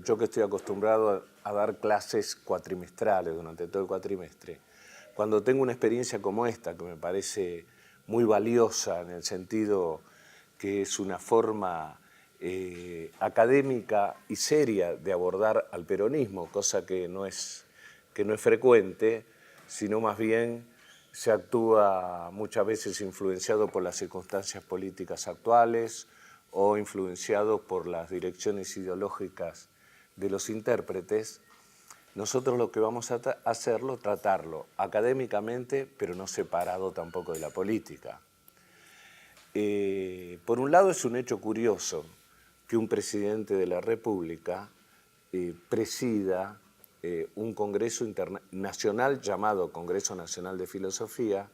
yo que estoy acostumbrado a dar clases cuatrimestrales durante todo el cuatrimestre, cuando tengo una experiencia como esta, que me parece muy valiosa en el sentido que es una forma académica y seria de abordar al peronismo, cosa que no es frecuente, sino más bien se actúa muchas veces influenciado por las circunstancias políticas actuales o influenciado por las direcciones ideológicas de los intérpretes. Nosotros lo que vamos a hacerlo, tratarlo académicamente, pero no separado tampoco de la política. Por un lado es un hecho curioso que un presidente de la República presida un congreso internacional llamado Congreso Nacional de Filosofía,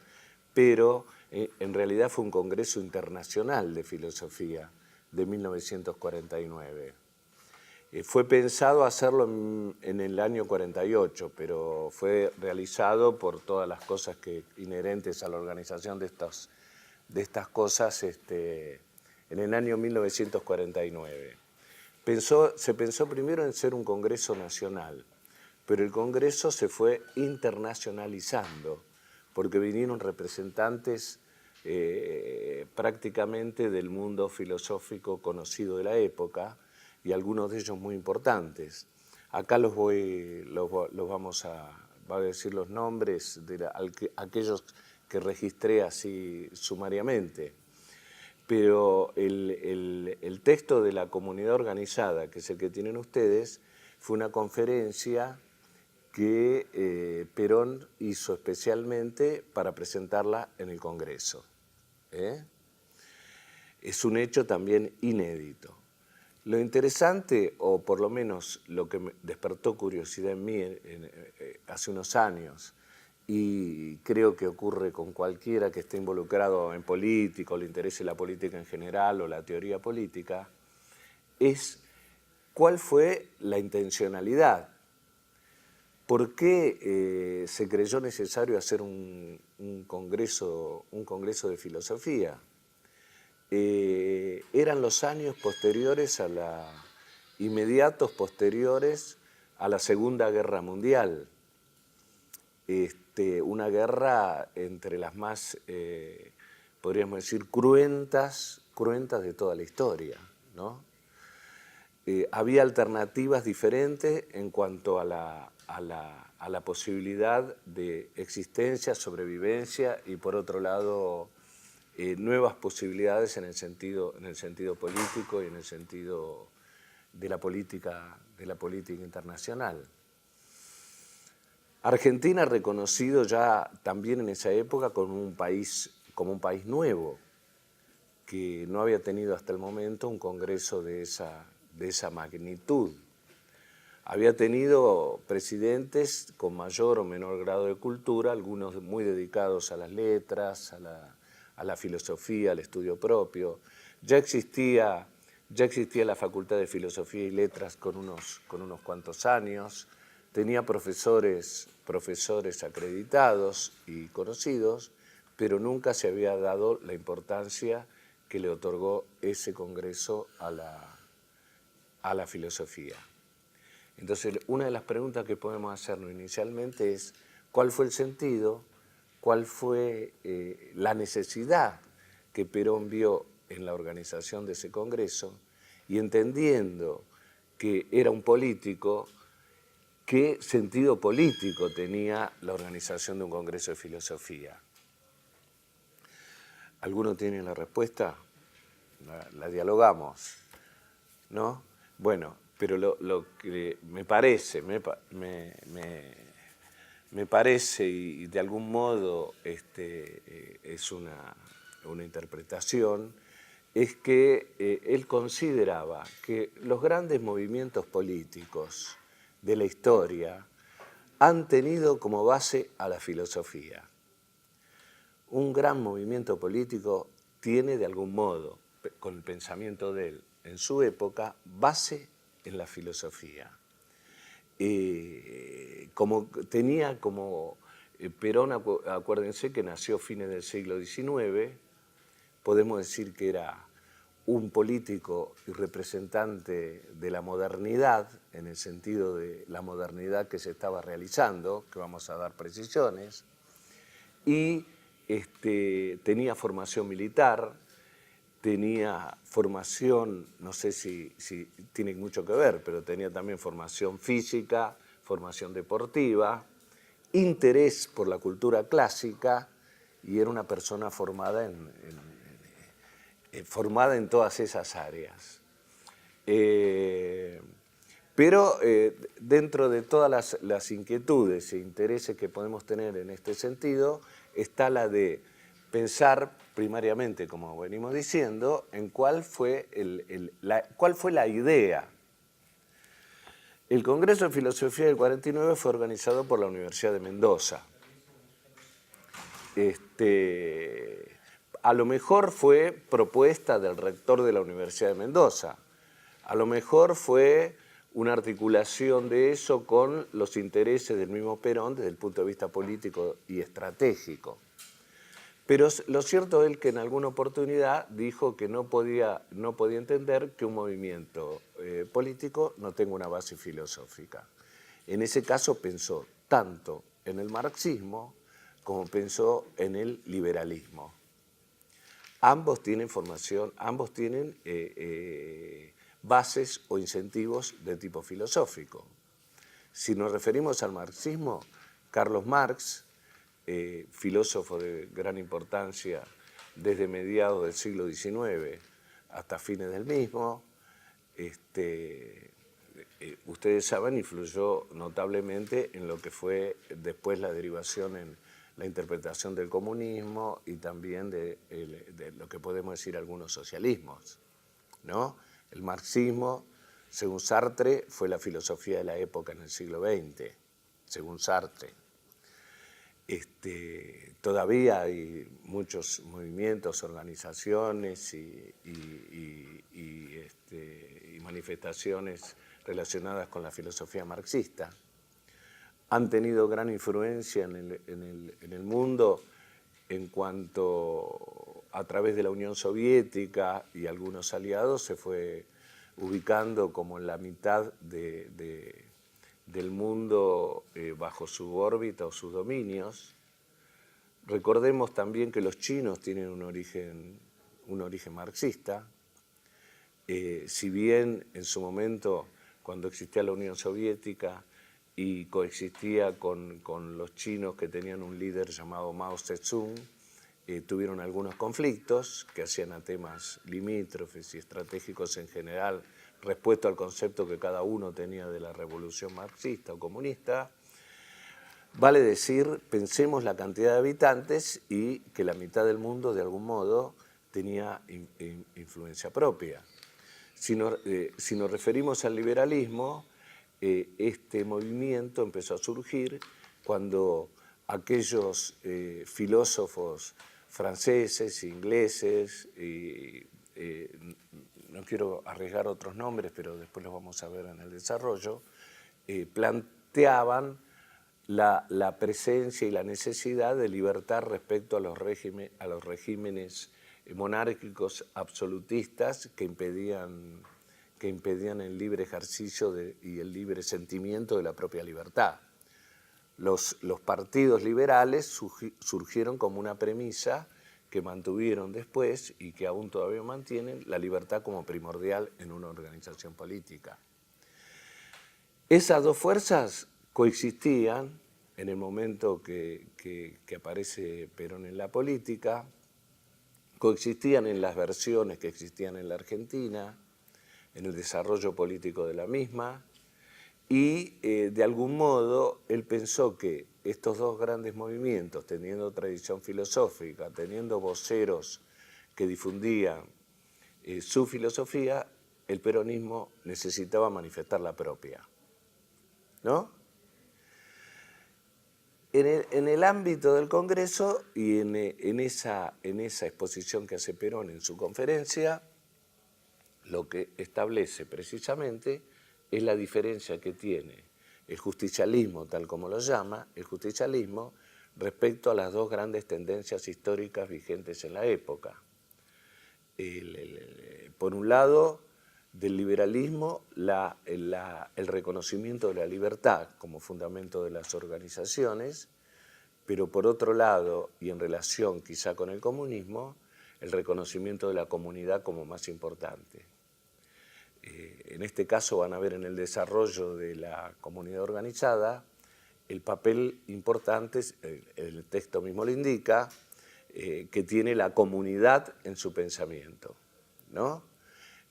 pero en realidad fue un congreso internacional de filosofía de 1949. Fue pensado hacerlo en el año 48, pero fue realizado por todas las cosas inherentes a la organización de estas cosas en el año 1949. Se pensó primero en ser un congreso nacional, pero el congreso se fue internacionalizando porque vinieron representantes prácticamente del mundo filosófico conocido de la época y algunos de ellos muy importantes. Acá vamos a decir los nombres de aquellos que registré así sumariamente. Pero el texto de la comunidad organizada, que es el que tienen ustedes, fue una conferencia que Perón hizo especialmente para presentarla en el Congreso. Es un hecho también inédito. Lo interesante, o por lo menos lo que me despertó curiosidad en mí hace unos años, y creo que ocurre con cualquiera que esté involucrado en política o le interese la política en general o la teoría política, es cuál fue la intencionalidad. ¿Por qué se creyó necesario hacer un congreso de filosofía? Eran los años inmediatos posteriores a la Segunda Guerra Mundial. Una guerra entre las más, podríamos decir, cruentas de toda la historia, ¿no? Había alternativas diferentes en cuanto a la posibilidad de existencia, sobrevivencia y, por otro lado, nuevas posibilidades en el sentido político y en el sentido de la política internacional. Argentina reconocido ya también en esa época como un país nuevo, que no había tenido hasta el momento un congreso de esa magnitud. Había tenido presidentes con mayor o menor grado de cultura, algunos muy dedicados a las letras, a la filosofía, al estudio propio. Ya existía la Facultad de Filosofía y Letras con unos cuantos años, tenía profesores acreditados y conocidos, pero nunca se había dado la importancia que le otorgó ese congreso a la filosofía. Entonces, una de las preguntas que podemos hacernos inicialmente es ¿cuál fue el sentido, cuál fue la necesidad que Perón vio en la organización de ese congreso? Y entendiendo que era un político, ¿qué sentido político tenía la organización de un congreso de filosofía? ¿Alguno tiene la respuesta? La dialogamos, ¿no? Bueno, pero lo que me parece y de algún modo es una interpretación, es que él consideraba que los grandes movimientos políticos de la historia han tenido como base a la filosofía. Un gran movimiento político tiene de algún modo, con el pensamiento de él en su época, base en la filosofía. Perón, acuérdense que nació a fines del siglo XIX, podemos decir que era un político y representante de la modernidad, en el sentido de la modernidad que se estaba realizando, que vamos a dar precisiones, y tenía formación militar, tenía formación, no sé si tiene mucho que ver, pero tenía también formación física, formación deportiva, interés por la cultura clásica, y era una persona formada en todas esas áreas. Pero dentro de todas las inquietudes e intereses que podemos tener en este sentido, está la de pensar primariamente, como venimos diciendo, en cuál fue la idea. El Congreso de Filosofía del 49 fue organizado por la Universidad de Mendoza. A lo mejor fue propuesta del rector de la Universidad de Mendoza. A lo mejor fue una articulación de eso con los intereses del mismo Perón desde el punto de vista político y estratégico. Pero lo cierto es que en alguna oportunidad dijo que no podía entender que un movimiento político no tenga una base filosófica. En ese caso pensó tanto en el marxismo como pensó en el liberalismo. Ambos tienen formación, ambos tienen bases o incentivos de tipo filosófico. Si nos referimos al marxismo, Carlos Marx, filósofo de gran importancia desde mediados del siglo XIX hasta fines del mismo, ustedes saben, influyó notablemente en lo que fue después la derivación en la interpretación del comunismo y también de lo que podemos decir algunos socialismos, ¿no? El marxismo, según Sartre, fue la filosofía de la época en el siglo XX, según Sartre. Todavía hay muchos movimientos, organizaciones y manifestaciones relacionadas con la filosofía marxista. Han tenido gran influencia en el mundo en cuanto a través de la Unión Soviética y algunos aliados se fue ubicando como en la mitad del mundo bajo su órbita o sus dominios. Recordemos también que los chinos tienen un origen marxista. Si bien en su momento, cuando existía la Unión Soviética y coexistía con los chinos que tenían un líder llamado Mao Zedong, tuvieron algunos conflictos que hacían a temas limítrofes y estratégicos en general respecto al concepto que cada uno tenía de la revolución marxista o comunista. Vale decir, pensemos la cantidad de habitantes y que la mitad del mundo de algún modo tenía influencia propia. Si nos referimos al liberalismo, este movimiento empezó a surgir cuando aquellos filósofos franceses, ingleses, no quiero arriesgar otros nombres, pero después los vamos a ver en el desarrollo, planteaban la presencia y la necesidad de libertad respecto a los regímenes monárquicos absolutistas que impedían el libre ejercicio y el libre sentimiento de la propia libertad. Los partidos liberales surgieron como una premisa que mantuvieron después y que aún todavía mantienen la libertad como primordial en una organización política. Esas dos fuerzas coexistían en el momento que aparece Perón en la política, coexistían en las versiones que existían en la Argentina, en el desarrollo político de la misma, y de algún modo él pensó que estos dos grandes movimientos, teniendo tradición filosófica, teniendo voceros que difundían su filosofía, el peronismo necesitaba manifestar la propia, ¿no? En el ámbito del Congreso y en esa exposición que hace Perón en su conferencia, lo que establece precisamente es la diferencia que tiene el justicialismo, tal como lo llama, el justicialismo respecto a las dos grandes tendencias históricas vigentes en la época. por un lado, del liberalismo el reconocimiento de la libertad como fundamento de las organizaciones, pero por otro lado, y en relación quizá con el comunismo, el reconocimiento de la comunidad como más importante. En este caso van a ver en el desarrollo de la comunidad organizada el papel importante, el texto mismo lo indica, que tiene la comunidad en su pensamiento, ¿no?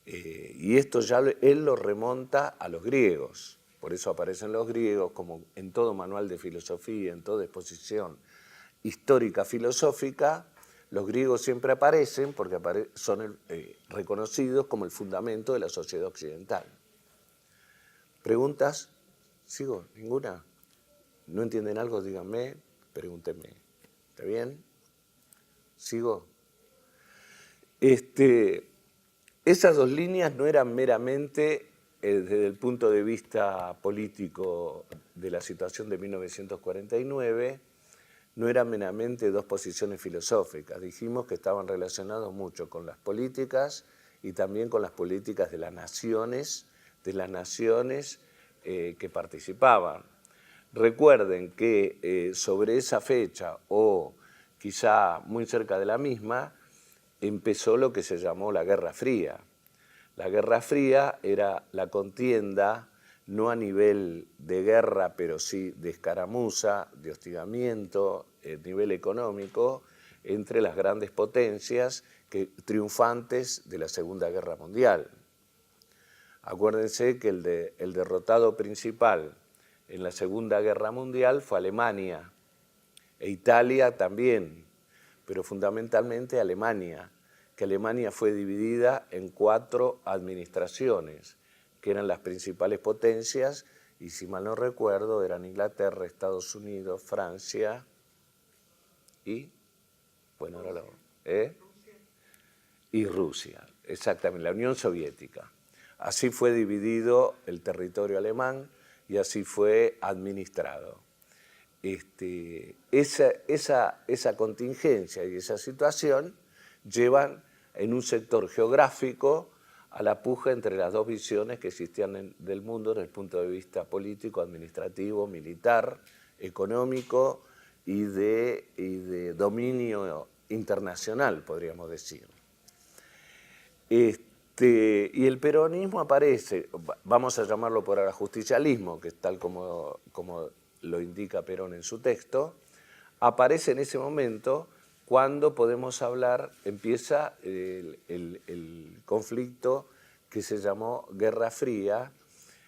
Y esto ya él lo remonta a los griegos, por eso aparecen los griegos como en todo manual de filosofía, en toda exposición histórica filosófica, los griegos siempre aparecen porque son reconocidos como el fundamento de la sociedad occidental. ¿Preguntas? ¿Sigo? ¿Ninguna? ¿No entienden algo? Díganme, pregúntenme. ¿Está bien? ¿Sigo? Esas dos líneas no eran meramente, desde el punto de vista político de la situación de 1949, no eran meramente dos posiciones filosóficas. Dijimos que estaban relacionados mucho con las políticas y también con las políticas de las naciones que participaban. Recuerden que sobre esa fecha, o quizá muy cerca de la misma, empezó lo que se llamó la Guerra Fría. La Guerra Fría era la contienda no a nivel de guerra, pero sí de escaramuza, de hostigamiento, a nivel económico, entre las grandes potencias triunfantes de la Segunda Guerra Mundial. Acuérdense que el derrotado principal en la Segunda Guerra Mundial fue Alemania, e Italia también, pero fundamentalmente Alemania, que Alemania fue dividida en 4 administraciones, que eran las principales potencias, y si mal no recuerdo, eran Inglaterra, Estados Unidos, Francia y, bueno, ahora y Rusia, exactamente, la Unión Soviética. Así fue dividido el territorio alemán y así fue administrado. Esa contingencia y esa situación llevan en un sector geográfico a la puja entre las dos visiones que existían del mundo desde el punto de vista político, administrativo, militar, económico y de dominio internacional, podríamos decir. Y el peronismo aparece, vamos a llamarlo por ahora justicialismo, que es tal como lo indica Perón en su texto, aparece en ese momento cuando podemos hablar, empieza el conflicto que se llamó Guerra Fría,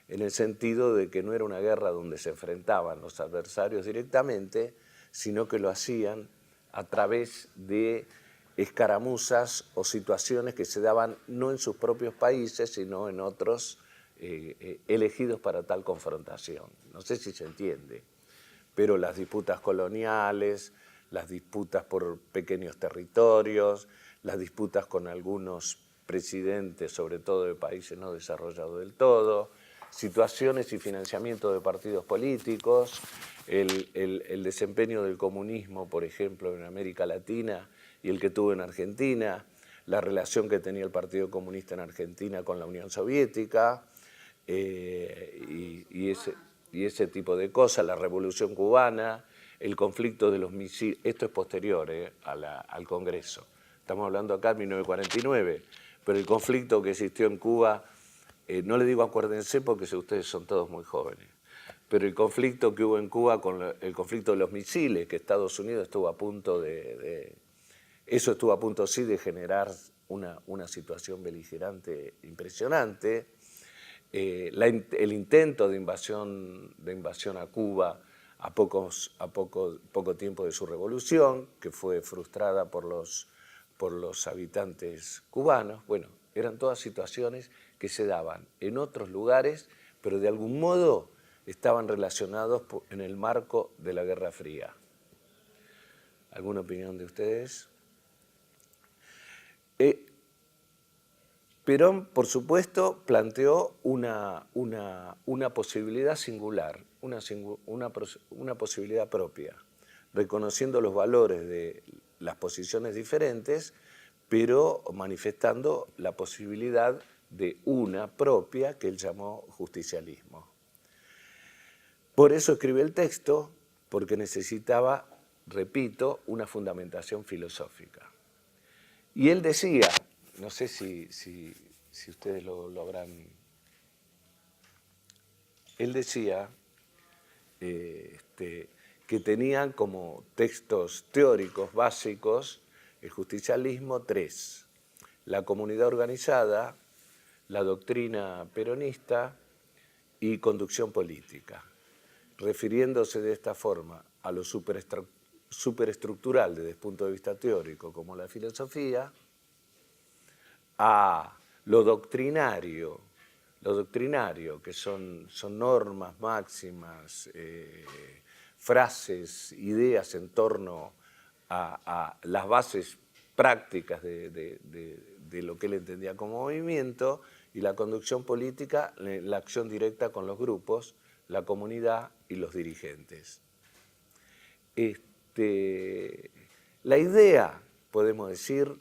en el sentido de que no era una guerra donde se enfrentaban los adversarios directamente, sino que lo hacían a través de escaramuzas o situaciones que se daban no en sus propios países, sino en otros elegidos para tal confrontación. No sé si se entiende, pero las disputas coloniales, las disputas por pequeños territorios, las disputas con algunos presidentes, sobre todo de países no desarrollados del todo, situaciones y financiamiento de partidos políticos, el desempeño del comunismo, por ejemplo, en América Latina y el que tuvo en Argentina, la relación que tenía el Partido Comunista en Argentina con la Unión Soviética y ese tipo de cosas, la Revolución Cubana, el conflicto de los misiles, esto es posterior al Congreso, estamos hablando acá de 1949, pero el conflicto que existió en Cuba, no le digo acuérdense porque ustedes son todos muy jóvenes, pero el conflicto que hubo en Cuba, el conflicto de los misiles, que Estados Unidos estuvo a punto eso estuvo a punto sí de generar una situación beligerante impresionante, el intento de invasión a Cuba a poco tiempo de su revolución, que fue frustrada por los habitantes cubanos. Bueno, eran todas situaciones que se daban en otros lugares, pero de algún modo estaban relacionados en el marco de la Guerra Fría. ¿Alguna opinión de ustedes? Perón, por supuesto, planteó una posibilidad singular, una posibilidad propia, reconociendo los valores de las posiciones diferentes, pero manifestando la posibilidad de una propia que él llamó justicialismo. Por eso escribe el texto, porque necesitaba, repito, una fundamentación filosófica. Y él decía, no sé si ustedes lo habrán... Él decía que tenían como textos teóricos básicos el justicialismo 3, la comunidad organizada, la doctrina peronista y conducción política, refiriéndose de esta forma a lo superestructural desde el punto de vista teórico como la filosofía, a lo doctrinario que son normas máximas, frases, ideas en torno a las bases prácticas de lo que él entendía como movimiento, y la conducción política, la acción directa con los grupos, la comunidad y los dirigentes. La idea, podemos decir,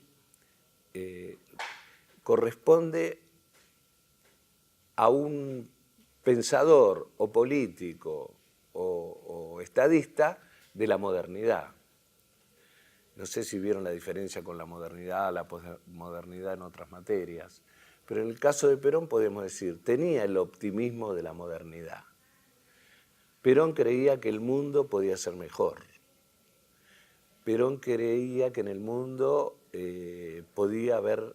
corresponde a un pensador o político o estadista de la modernidad. No sé si vieron la diferencia con la modernidad, la posmodernidad en otras materias, pero en el caso de Perón podemos decir, tenía el optimismo de la modernidad. Perón creía que el mundo podía ser mejor. Perón creía que en el mundo podía haber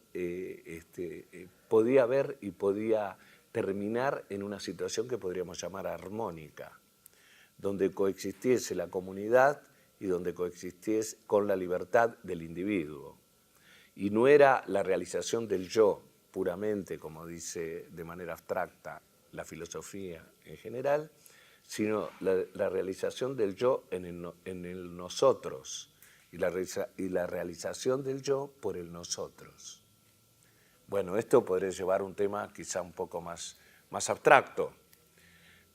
y podía terminar en una situación que podríamos llamar armónica, donde coexistiese la comunidad y donde coexistiese con la libertad del individuo. Y no era la realización del yo puramente, como dice de manera abstracta la filosofía en general, sino la realización del yo en el nosotros y la realización del yo por el nosotros. Bueno, esto podría llevar un tema quizá un poco más abstracto,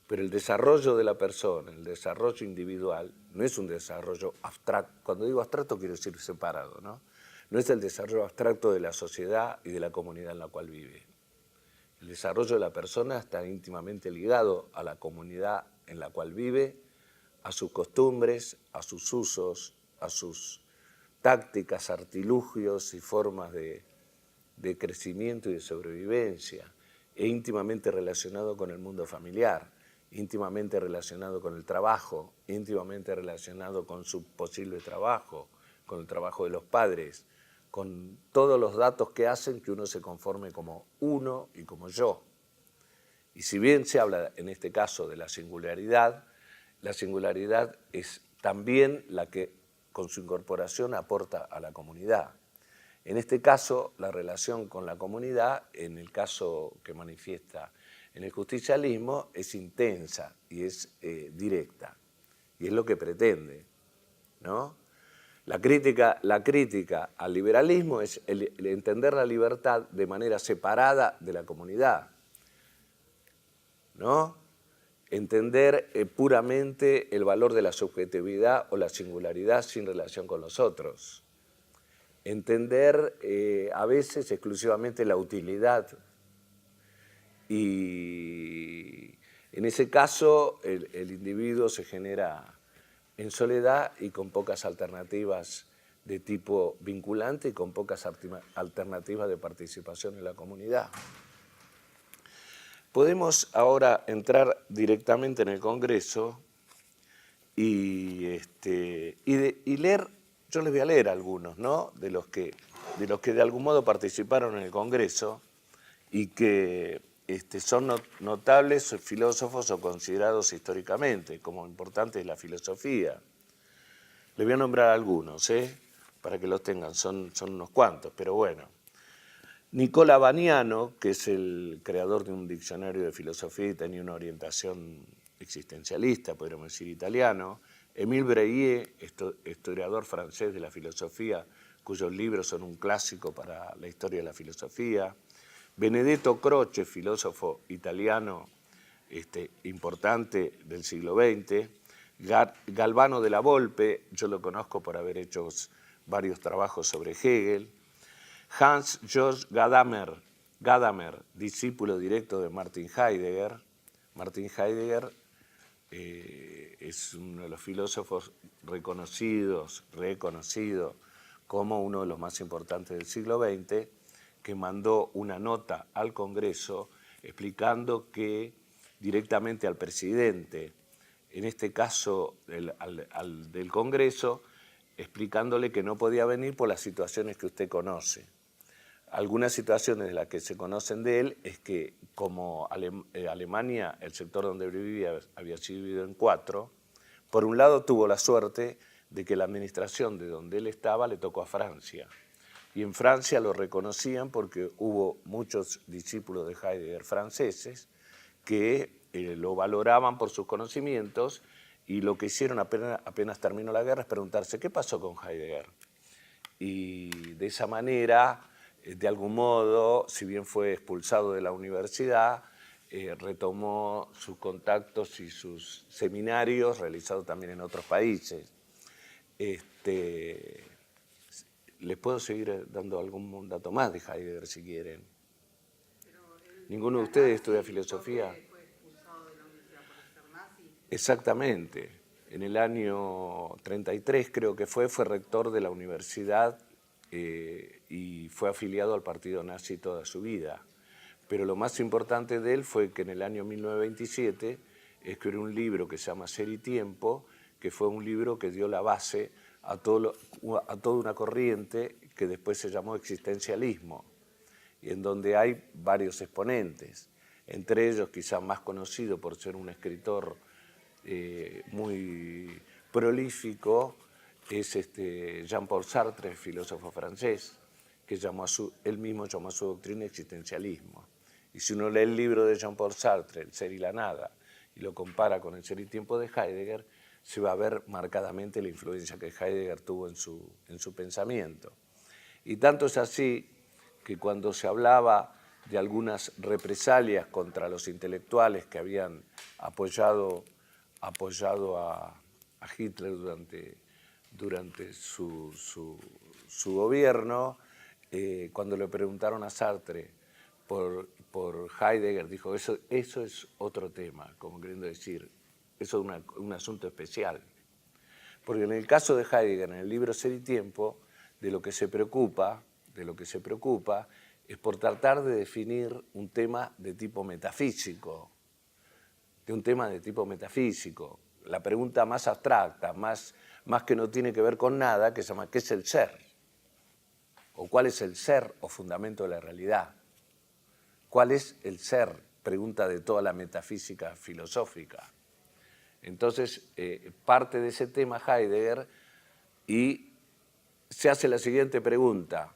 pero el desarrollo de la persona, el desarrollo individual, no es un desarrollo abstracto. Cuando digo abstracto quiero decir separado, ¿no? No es el desarrollo abstracto de la sociedad y de la comunidad en la cual vive. El desarrollo de la persona está íntimamente ligado a la comunidad en la cual vive, a sus costumbres, a sus usos, a sus tácticas, artilugios y formas de crecimiento y de sobrevivencia, e íntimamente relacionado con el mundo familiar, íntimamente relacionado con el trabajo, íntimamente relacionado con su posible trabajo, con el trabajo de los padres, con todos los datos que hacen que uno se conforme como uno y como yo. Y si bien se habla en este caso de la singularidad es también la que con su incorporación aporta a la comunidad. En este caso, la relación con la comunidad, en el caso que manifiesta en el justicialismo, es intensa y es directa, y es lo que pretende, ¿no? La crítica al liberalismo es el entender la libertad de manera separada de la comunidad, ¿no? Entender puramente el valor de la subjetividad o la singularidad sin relación con los otros. Entender a veces exclusivamente la utilidad, y en ese caso el individuo se genera en soledad y con pocas alternativas de tipo vinculante y con pocas alternativas de participación en la comunidad. Podemos ahora entrar directamente en el Congreso y leer. Yo les voy a leer algunos, ¿no?, de los que de algún modo participaron en el Congreso y que son notables filósofos o considerados históricamente como importantes de la filosofía. Les voy a nombrar algunos, para que los tengan, son unos cuantos, pero bueno. Nicola Baniano, que es el creador de un diccionario de filosofía y tenía una orientación existencialista, podríamos decir italiano. Émile Breillet, historiador francés de la filosofía, cuyos libros son un clásico para la historia de la filosofía. Benedetto Croce, filósofo italiano importante del siglo XX. Galvano de la Volpe, yo lo conozco por haber hecho varios trabajos sobre Hegel. Hans Georg Gadamer, discípulo directo de Martin Heidegger. Martin Heidegger es uno de los filósofos reconocido como uno de los más importantes del siglo XX, que mandó una nota al Congreso explicando que directamente al presidente, en este caso al del Congreso, explicándole que no podía venir por las situaciones que usted conoce. Algunas situaciones de las que se conocen de él es que como Alemania, el sector donde vivía, había sido dividido en 4, por un lado tuvo la suerte de que la administración de donde él estaba le tocó a Francia. Y en Francia lo reconocían porque hubo muchos discípulos de Heidegger franceses que lo valoraban por sus conocimientos, y lo que hicieron apenas terminó la guerra es preguntarse qué pasó con Heidegger. Y de esa manera, de algún modo, si bien fue expulsado de la universidad, retomó sus contactos y sus seminarios realizados también en otros países. Les puedo seguir dando algún dato más de Heidegger si quieren. ¿Ninguno de ustedes estudia filosofía? ¿Fue expulsado de la universidad por ser nazi? Exactamente. En el año 33 creo que fue rector de la universidad y fue afiliado al partido nazi toda su vida. Pero lo más importante de él fue que en el año 1927 escribió un libro que se llama Ser y Tiempo, que fue un libro que dio la base a toda una corriente que después se llamó existencialismo, y en donde hay varios exponentes, entre ellos quizás más conocido por ser un escritor muy prolífico, es Jean-Paul Sartre, filósofo francés, que él mismo llamó a su doctrina existencialismo. Y si uno lee el libro de Jean-Paul Sartre, El ser y la nada, y lo compara con El ser y tiempo de Heidegger, se va a ver marcadamente la influencia que Heidegger tuvo en su pensamiento. Y tanto es así que cuando se hablaba de algunas represalias contra los intelectuales que habían apoyado a Hitler durante su gobierno, cuando le preguntaron a Sartre por Heidegger, dijo, eso es otro tema, como queriendo decir, eso es un asunto especial. Porque en el caso de Heidegger, en el libro Ser y Tiempo, de lo que se preocupa es por tratar de definir un tema de tipo metafísico, la pregunta más abstracta, más que no tiene que ver con nada, que se llama ¿qué es el ser? O ¿cuál es el ser o fundamento de la realidad? ¿Cuál es el ser? Pregunta de toda la metafísica filosófica. Entonces, parte de ese tema Heidegger y se hace la siguiente pregunta.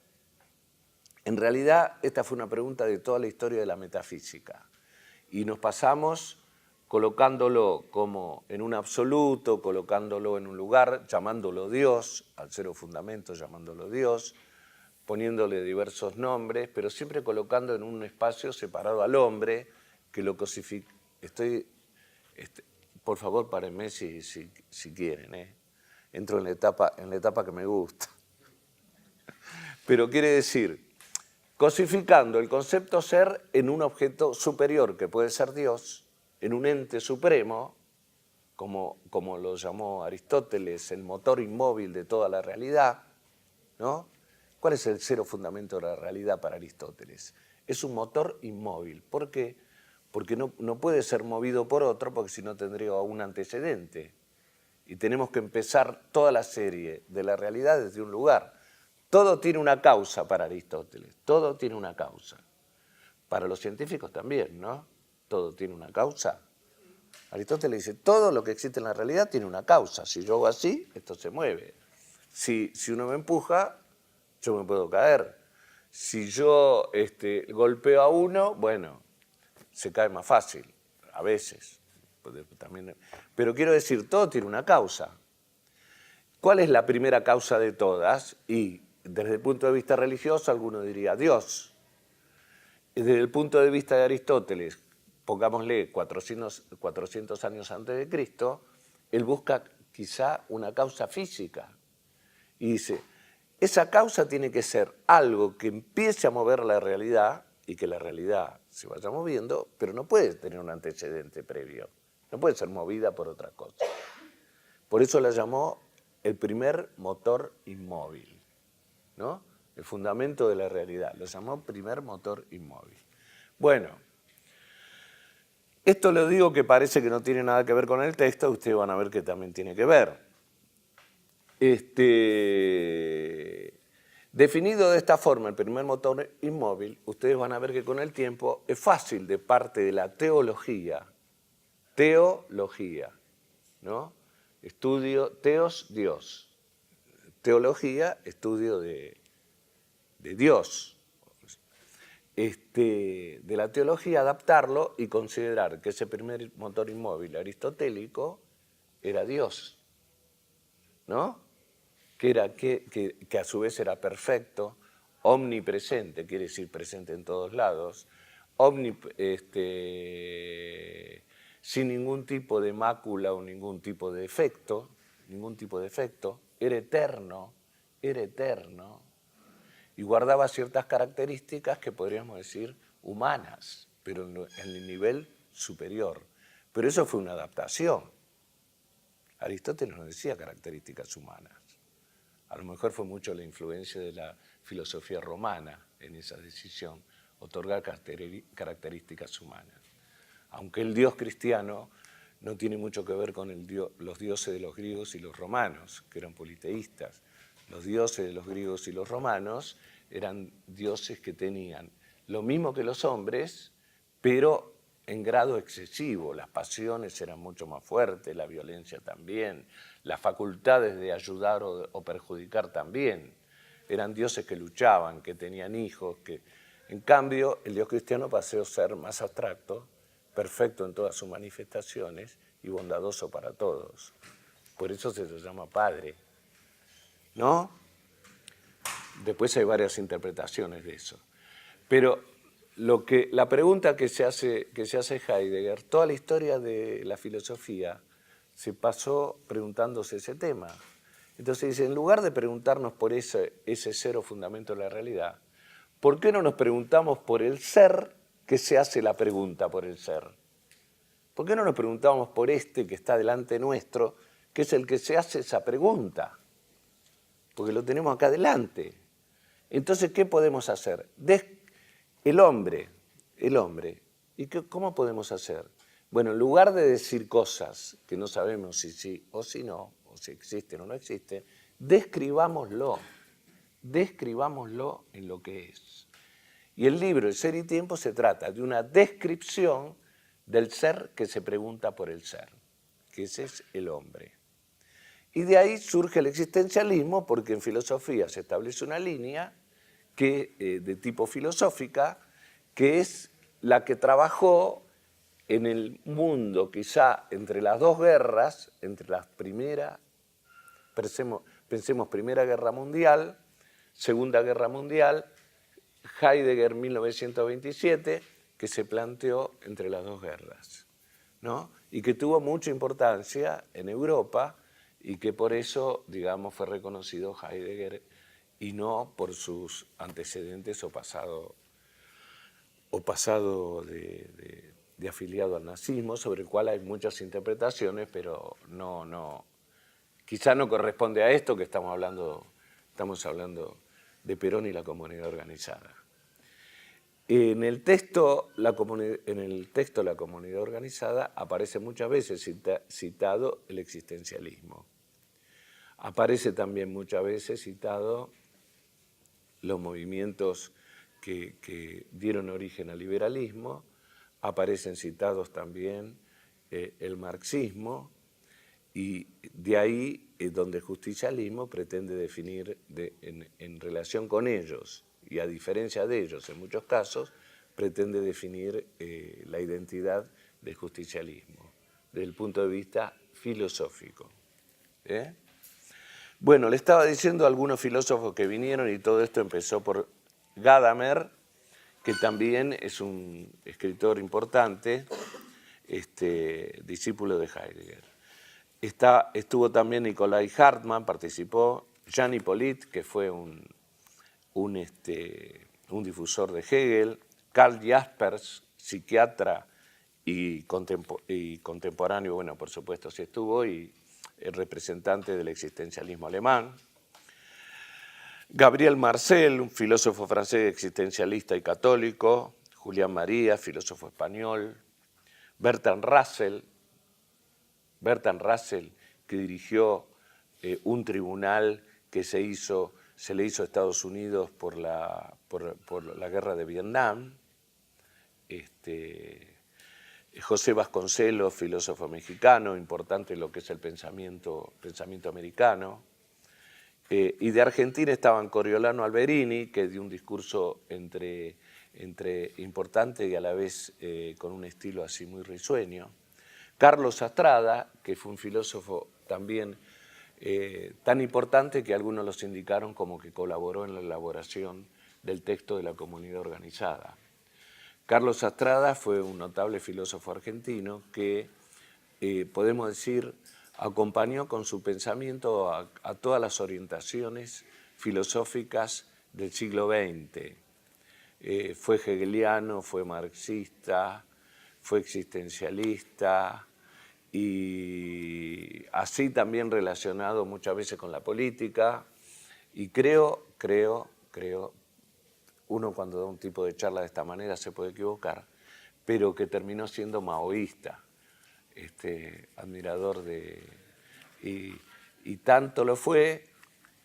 En realidad, esta fue una pregunta de toda la historia de la metafísica. Y nos pasamos colocándolo como en un absoluto, colocándolo en un lugar, llamándolo Dios, al cero fundamento llamándolo Dios, poniéndole diversos nombres, pero siempre colocando en un espacio separado al hombre, que lo cosifica. Por favor, párenme si quieren, Entro en la etapa que me gusta. Pero quiere decir, cosificando el concepto ser en un objeto superior, que puede ser Dios, en un ente supremo, como lo llamó Aristóteles, el motor inmóvil de toda la realidad, ¿no? ¿Cuál es el cero fundamento de la realidad para Aristóteles? Es un motor inmóvil. ¿Por qué? Porque no puede ser movido por otro, porque si no tendría un antecedente. Y tenemos que empezar toda la serie de la realidad desde un lugar. Todo tiene una causa para Aristóteles, todo tiene una causa. Para los científicos también, ¿no? Todo tiene una causa. Aristóteles dice, todo lo que existe en la realidad tiene una causa. Si yo hago así, esto se mueve. Si uno me empuja, yo me puedo caer. Si yo golpeo a uno, bueno, se cae más fácil, a veces. También, pero quiero decir, todo tiene una causa. ¿Cuál es la primera causa de todas? Y desde el punto de vista religioso, alguno diría Dios. Y desde el punto de vista de Aristóteles, pongámosle 400 años antes de Cristo, él busca quizá una causa física. Y dice, esa causa tiene que ser algo que empiece a mover la realidad y que la realidad se vaya moviendo, pero no puede tener un antecedente previo, no puede ser movida por otra cosa. Por eso la llamó el primer motor inmóvil, ¿no? El fundamento de la realidad, lo llamó primer motor inmóvil. Bueno, esto lo digo que parece que no tiene nada que ver con el texto, ustedes van a ver que también tiene que ver. Definido de esta forma el primer motor inmóvil, ustedes van a ver que con el tiempo es fácil de parte de la teología, ¿no? Estudio, teos, Dios, teología, estudio de Dios, de la teología, adaptarlo y considerar que ese primer motor inmóvil aristotélico era Dios, ¿no? Que a su vez era perfecto, omnipresente, quiere decir presente en todos lados, sin ningún tipo de mácula o ningún tipo de defecto, era eterno, y guardaba ciertas características que podríamos decir humanas, pero en el nivel superior. Pero eso fue una adaptación. Aristóteles no decía características humanas. A lo mejor fue mucho la influencia de la filosofía romana en esa decisión, otorgar características humanas. Aunque el Dios cristiano no tiene mucho que ver con los dioses de los griegos y los romanos, que eran politeístas. Los dioses de los griegos y los romanos eran dioses que tenían lo mismo que los hombres, pero en grado excesivo. Las pasiones eran mucho más fuertes, la violencia también, las facultades de ayudar o perjudicar también. Eran dioses que luchaban, que tenían hijos. En cambio, el Dios cristiano pasó a ser más abstracto, perfecto en todas sus manifestaciones y bondadoso para todos. Por eso se lo llama Padre, ¿no? Después hay varias interpretaciones de eso. Pero la pregunta que se hace Heidegger, toda la historia de la filosofía se pasó preguntándose ese tema. Entonces dice, en lugar de preguntarnos por ese cero fundamento de la realidad, ¿por qué no nos preguntamos por el ser que se hace la pregunta por el ser? ¿Por qué no nos preguntamos por este que está delante nuestro, que es el que se hace esa pregunta? Porque lo tenemos acá delante. Entonces, ¿qué podemos hacer? El hombre. ¿Y cómo podemos hacer? Bueno, en lugar de decir cosas que no sabemos si sí o si no, o si existen o no existen, describámoslo en lo que es. Y el libro El ser y tiempo se trata de una descripción del ser que se pregunta por el ser, que ese es el hombre. Y de ahí surge el existencialismo, porque en filosofía se establece una línea de tipo filosófica, que es la que trabajó en el mundo, quizá entre las dos guerras, entre las pensemos Primera Guerra Mundial, Segunda Guerra Mundial, Heidegger 1927, que se planteó entre las dos guerras, ¿no? Y que tuvo mucha importancia en Europa y que por eso, digamos, fue reconocido Heidegger y no por sus antecedentes o pasado de afiliado al nazismo, sobre el cual hay muchas interpretaciones, pero quizá no corresponde a esto que estamos hablando de Perón y la comunidad organizada. En el texto La comunidad organizada aparece muchas veces citado el existencialismo. Aparece también muchas veces citado los movimientos que dieron origen al liberalismo, aparecen citados también el marxismo, y de ahí es donde el justicialismo pretende definir en relación con ellos, y a diferencia de ellos en muchos casos, pretende definir la identidad del justicialismo desde el punto de vista filosófico. Bueno, le estaba diciendo a algunos filósofos que vinieron, y todo esto empezó por Gadamer, que también es un escritor importante, discípulo de Heidegger. Estuvo también Nikolai Hartmann, participó, Jean Hippolyte, que fue un difusor de Hegel, Karl Jaspers, psiquiatra y contemporáneo, bueno, por supuesto sí estuvo, y el representante del existencialismo alemán. Gabriel Marcel, un filósofo francés existencialista y católico. Julián María, filósofo español. Bertrand Russell, que dirigió un tribunal que se le hizo a Estados Unidos por la guerra de Vietnam. José Vasconcelos, filósofo mexicano, importante en lo que es el pensamiento americano. Y de Argentina estaban Coriolano Alberini, que dio un discurso entre importante y a la vez con un estilo así muy risueño. Carlos Astrada, que fue un filósofo también tan importante que algunos los indicaron como que colaboró en la elaboración del texto de la comunidad organizada. Carlos Astrada fue un notable filósofo argentino que, podemos decir, acompañó con su pensamiento a todas las orientaciones filosóficas del siglo XX. Fue hegeliano, fue marxista, fue existencialista y así también relacionado muchas veces con la política. Y creo, uno cuando da un tipo de charla de esta manera se puede equivocar, pero que terminó siendo maoísta, admirador de... Y tanto lo fue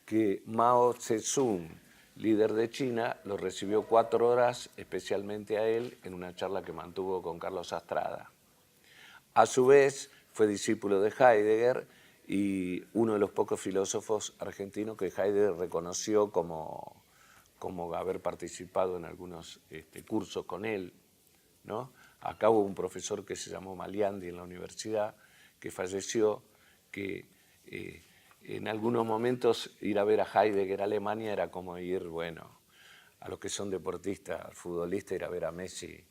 que Mao Zedong, líder de China, lo recibió 4 horas especialmente a él en una charla que mantuvo con Carlos Astrada. A su vez fue discípulo de Heidegger y uno de los pocos filósofos argentinos que Heidegger reconoció como haber participado en algunos cursos con él, ¿no? Acá hubo un profesor que se llamó Maliandi en la universidad, que falleció, que en algunos momentos ir a ver a Heidegger a Alemania era como ir, bueno, a los que son deportistas, futbolistas, ir a ver a Messi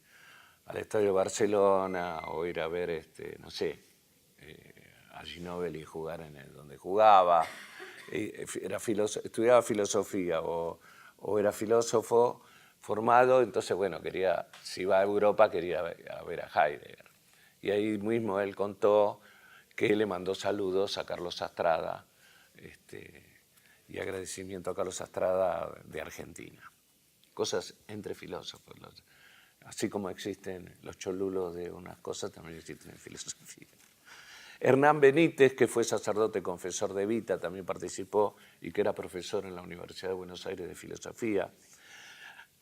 al Estadio de Barcelona o ir a ver, no sé, a Ginóbili jugar donde jugaba. Estudiaba filosofía o era filósofo formado, entonces, bueno, si iba a Europa quería ver a Heidegger. Y ahí mismo él contó que le mandó saludos a Carlos Astrada y agradecimiento a Carlos Astrada de Argentina. Cosas entre filósofos. Así como existen los cholulos de unas cosas, también existen en filosofía. Hernán Benítez, que fue sacerdote confesor de Evita, también participó y que era profesor en la Universidad de Buenos Aires de Filosofía.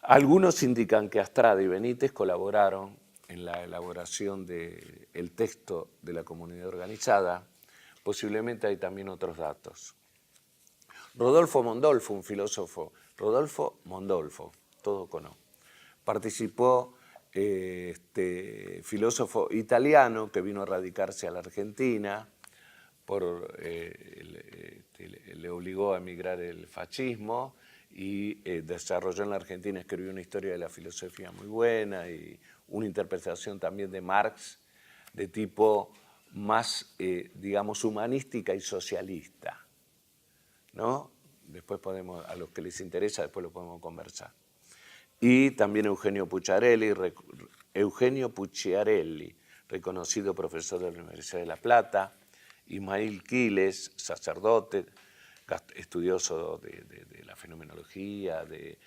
Algunos indican que Astrada y Benítez colaboraron en la elaboración del texto de la comunidad organizada. Posiblemente hay también otros datos. Rodolfo Mondolfo, un filósofo, Rodolfo Mondolfo, todo con O, participó, filósofo italiano que vino a radicarse a la Argentina, le obligó a emigrar el fascismo y desarrolló en la Argentina, escribió una historia de la filosofía muy buena y una interpretación también de Marx de tipo más, digamos, humanística y socialista, ¿no? Después podemos, a los que les interesa, después lo podemos conversar. Y también Eugenio Pucciarelli, reconocido profesor de la Universidad de La Plata, Ismail Quiles, sacerdote, estudioso de la fenomenología, de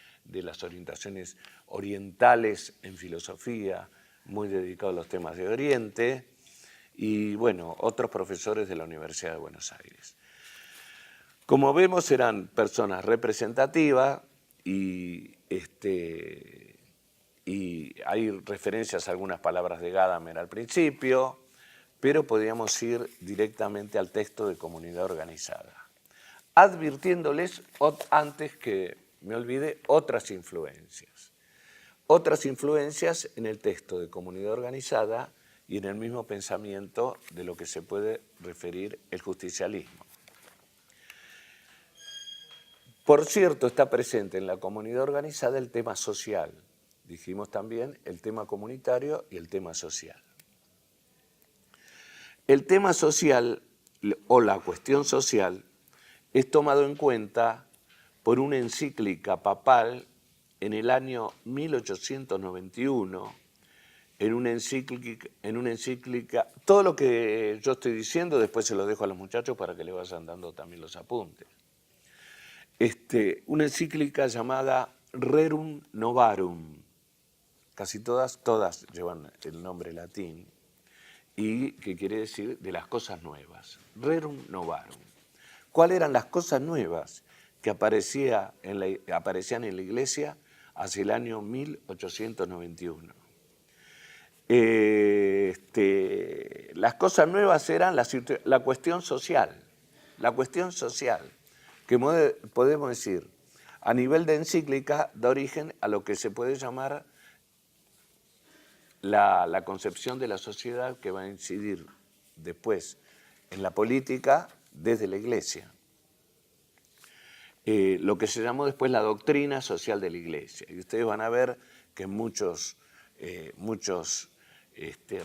las orientaciones orientales en filosofía, muy dedicado a los temas de Oriente, y bueno, otros profesores de la Universidad de Buenos Aires. Como vemos, eran personas representativas y hay referencias a algunas palabras de Gadamer al principio, pero podríamos ir directamente al texto de comunidad organizada, advirtiéndoles antes que me olvide otras influencias en el texto de comunidad organizada y en el mismo pensamiento de lo que se puede referir el justicialismo. Por cierto, está presente en la comunidad organizada el tema social. Dijimos también el tema comunitario y el tema social. El tema social o la cuestión social es tomado en cuenta por una encíclica papal en el año 1891, en una encíclica, todo lo que yo estoy diciendo después se lo dejo a los muchachos para que le vayan dando también los apuntes. Una encíclica llamada Rerum Novarum, casi todas llevan el nombre latín, y que quiere decir de las cosas nuevas, Rerum Novarum. ¿Cuáles eran las cosas nuevas que aparecían en la Iglesia hacia el año 1891? Las cosas nuevas eran la cuestión social, que podemos decir, a nivel de encíclica, da origen a lo que se puede llamar la concepción de la sociedad que va a incidir después en la política desde la Iglesia. Lo que se llamó después la doctrina social de la Iglesia. Y ustedes van a ver que muchos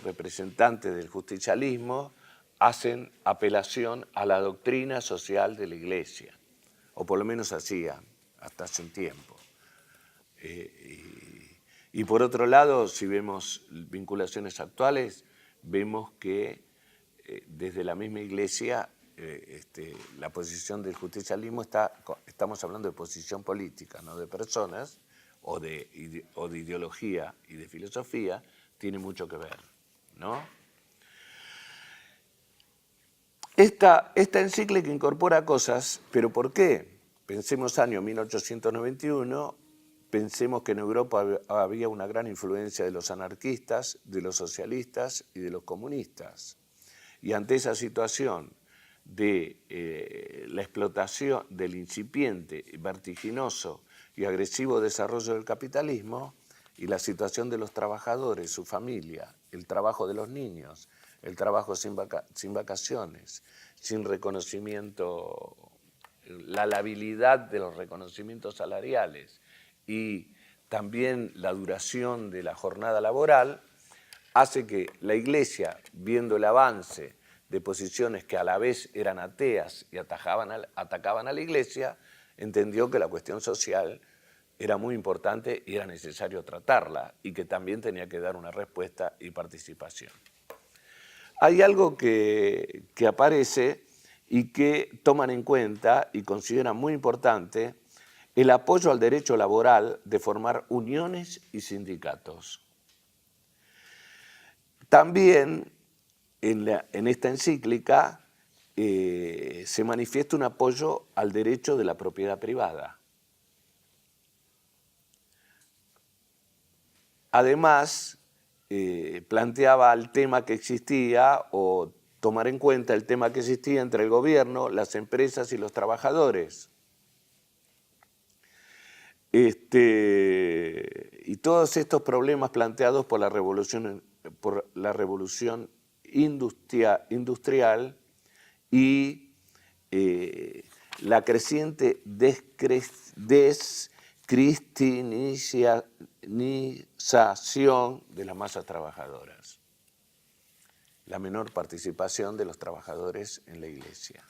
representantes del justicialismo hacen apelación a la doctrina social de la Iglesia, o por lo menos hacían hasta hace un tiempo. Y por otro lado, si vemos vinculaciones actuales, vemos que desde la misma Iglesia la posición del justicialismo estamos hablando de posición política, no de personas, o de ideología y de filosofía, tiene mucho que ver, ¿no? Esta encíclica incorpora cosas, pero ¿por qué? Pensemos año 1891, pensemos que en Europa había una gran influencia de los anarquistas, de los socialistas y de los comunistas. Y ante esa situación de la explotación del incipiente, vertiginoso y agresivo desarrollo del capitalismo y la situación de los trabajadores, su familia, el trabajo de los niños, el trabajo sin vacaciones, sin reconocimiento, la labilidad de los reconocimientos salariales y también la duración de la jornada laboral, hace que la Iglesia, viendo el avance de posiciones que a la vez eran ateas y atacaban a la Iglesia, entendió que la cuestión social era muy importante y era necesario tratarla y que también tenía que dar una respuesta y participación. Hay algo que aparece y que toman en cuenta y consideran muy importante: el apoyo al derecho laboral de formar uniones y sindicatos. También en esta encíclica se manifiesta un apoyo al derecho de la propiedad privada. Además, planteaba el tema que existía, o tomar en cuenta el tema que existía entre el gobierno, las empresas y los trabajadores. Y todos estos problemas planteados por la revolución industrial y la creciente descristianización de las masas trabajadoras, la menor participación de los trabajadores en la Iglesia,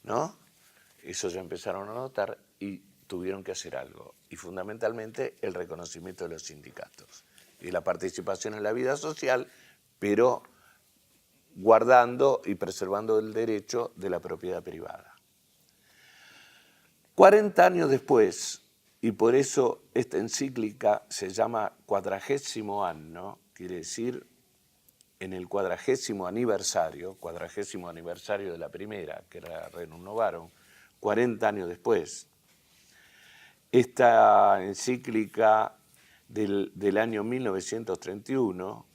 ¿no? Eso ya empezaron a notar y tuvieron que hacer algo, y fundamentalmente el reconocimiento de los sindicatos y la participación en la vida social, pero guardando y preservando el derecho de la propiedad privada. 40 años después, y por eso esta encíclica se llama 40º anno, quiere decir en el 40º aniversario de la primera, que era Rerum Novarum, 40 años después. Esta encíclica del año 1931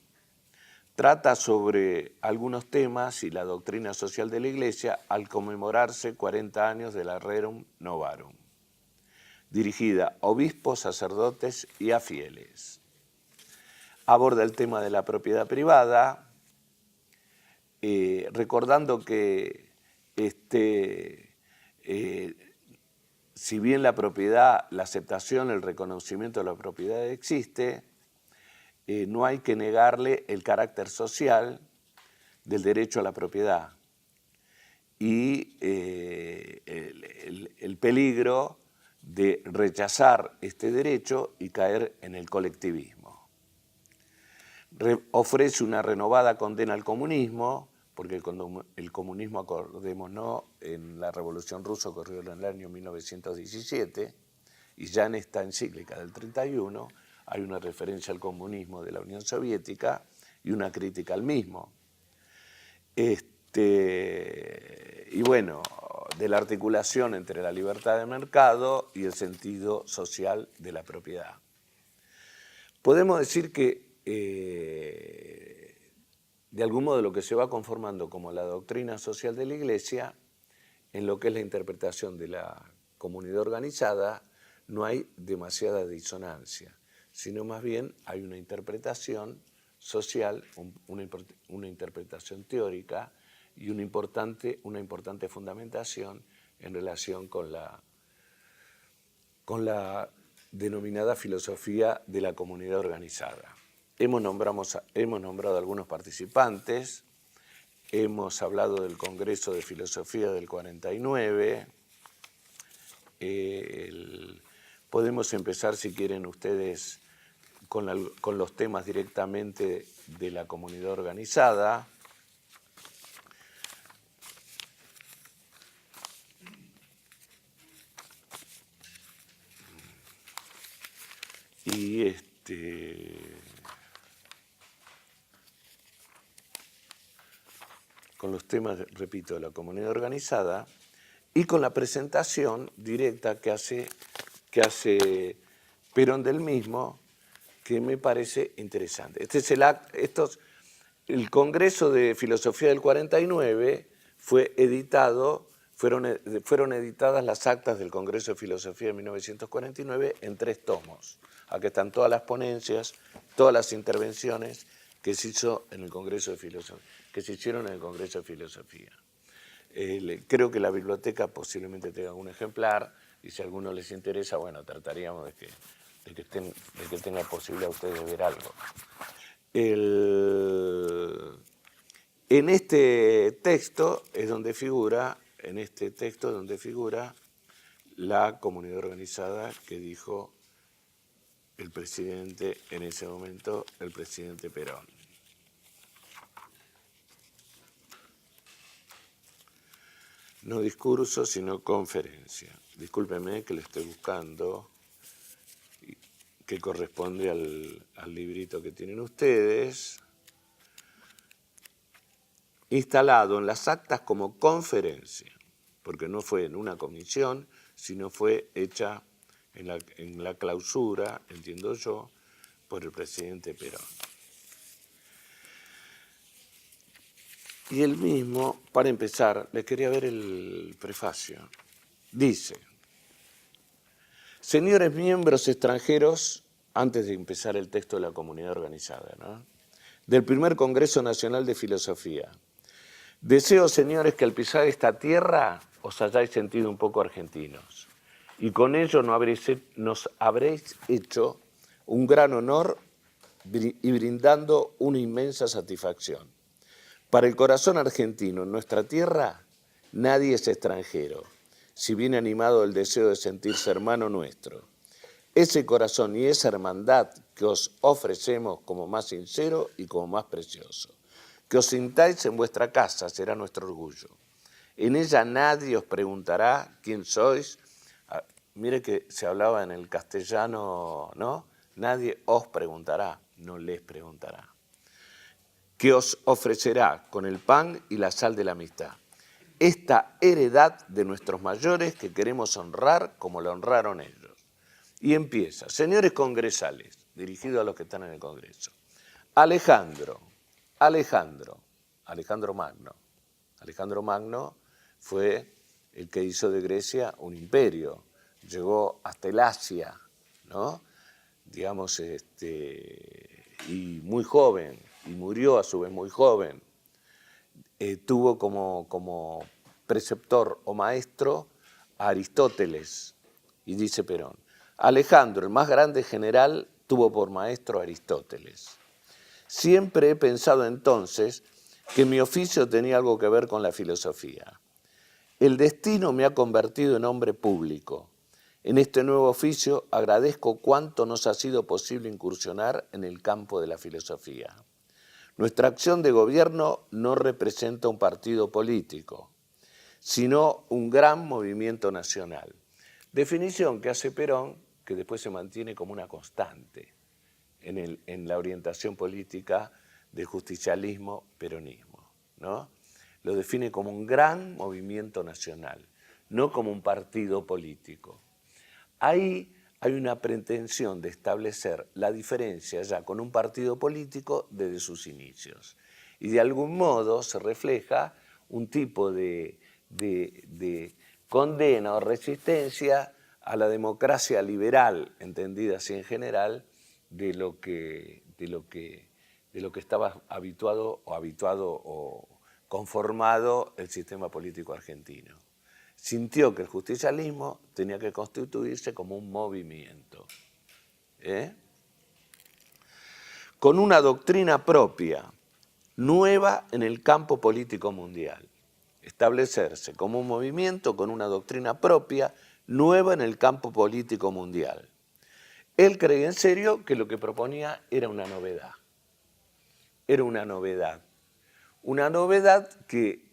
trata sobre algunos temas y la doctrina social de la Iglesia al conmemorarse 40 años de la Rerum Novarum, dirigida a obispos, sacerdotes y a fieles. Aborda el tema de la propiedad privada, recordando que si bien la propiedad, la aceptación, el reconocimiento de la propiedad existe, no hay que negarle el carácter social del derecho a la propiedad. y el peligro de rechazar este derecho y caer en el colectivismo. Ofrece una renovada condena al comunismo, porque el comunismo, acordémonos, en la Revolución Rusa ocurrió en el año 1917, y ya en esta encíclica del 31 hay una referencia al comunismo de la Unión Soviética y una crítica al mismo. Y bueno, de la articulación entre la libertad de mercado y el sentido social de la propiedad. Podemos decir que de algún modo lo que se va conformando como la doctrina social de la Iglesia, en lo que es la interpretación de la comunidad organizada, no hay demasiada disonancia, sino más bien hay una interpretación social, una interpretación teórica y una importante fundamentación en relación con la denominada filosofía de la comunidad organizada. Hemos nombrado algunos participantes, hemos hablado del Congreso de Filosofía del 49, podemos empezar, si quieren ustedes, con los temas directamente de la comunidad organizada. Y con los temas, repito, de la comunidad organizada y con la presentación directa que hace Perón del mismo, que me parece interesante. El Congreso de Filosofía del 49 fue editado, fueron editadas las actas del Congreso de Filosofía de 1949 en 3 tomos. Aquí están todas las ponencias, todas las intervenciones que se hicieron en el Congreso de Filosofía. Creo que la biblioteca posiblemente tenga un ejemplar, y si a alguno les interesa, bueno, trataríamos de que tenga posibilidad ustedes de ver algo. En este texto es donde figura la comunidad organizada que dijo el presidente, en ese momento, el presidente Perón. No discurso, sino conferencia. Discúlpenme que le estoy buscando, que corresponde al librito que tienen ustedes. Instalado en las actas como conferencia, porque no fue en una comisión, sino fue hecha en la clausura, entiendo yo, por el presidente Perón. Y él mismo, para empezar, les quería ver el prefacio. Dice: señores miembros extranjeros, antes de empezar el texto de la comunidad organizada, ¿no?, del primer Congreso Nacional de Filosofía, deseo, señores, que al pisar esta tierra os hayáis sentido un poco argentinos, y con ello nos habréis hecho un gran honor y brindando una inmensa satisfacción. Para el corazón argentino, en nuestra tierra, nadie es extranjero, si viene animado el deseo de sentirse hermano nuestro. Ese corazón y esa hermandad que os ofrecemos como más sincero y como más precioso. Que os sintáis en vuestra casa será nuestro orgullo. En ella nadie os preguntará quién sois. Mire que se hablaba en el castellano, ¿no? Nadie os preguntará, no les preguntará. Que os ofrecerá con el pan y la sal de la amistad. Esta heredad de nuestros mayores que queremos honrar como la honraron ellos. Y empieza: señores congresales, dirigido a los que están en el Congreso. Alejandro Magno. Alejandro Magno fue el que hizo de Grecia un imperio. Llegó hasta el Asia, ¿no? Digamos, y muy joven, y murió a su vez muy joven. Tuvo como preceptor o maestro a Aristóteles, y dice Perón: Alejandro, el más grande general, tuvo por maestro a Aristóteles. Siempre he pensado entonces que mi oficio tenía algo que ver con la filosofía. El destino me ha convertido en hombre público. En este nuevo oficio agradezco cuánto nos ha sido posible incursionar en el campo de la filosofía. Nuestra acción de gobierno no representa un partido político, sino un gran movimiento nacional. Definición que hace Perón, que después se mantiene como una constante en la orientación política del justicialismo-peronismo, ¿no? Lo define como un gran movimiento nacional, no como un partido político. Ahí hay una pretensión de establecer la diferencia ya con un partido político desde sus inicios. Y de algún modo se refleja un tipo de condena o resistencia a la democracia liberal, entendida así en general, de lo que estaba habituado o conformado el sistema político argentino. Sintió que el justicialismo tenía que constituirse como un movimiento, con una doctrina propia, nueva en el campo político mundial. Establecerse como un movimiento con una doctrina propia, nueva en el campo político mundial. Él creía en serio que lo que proponía era una novedad. Era una novedad. Una novedad que,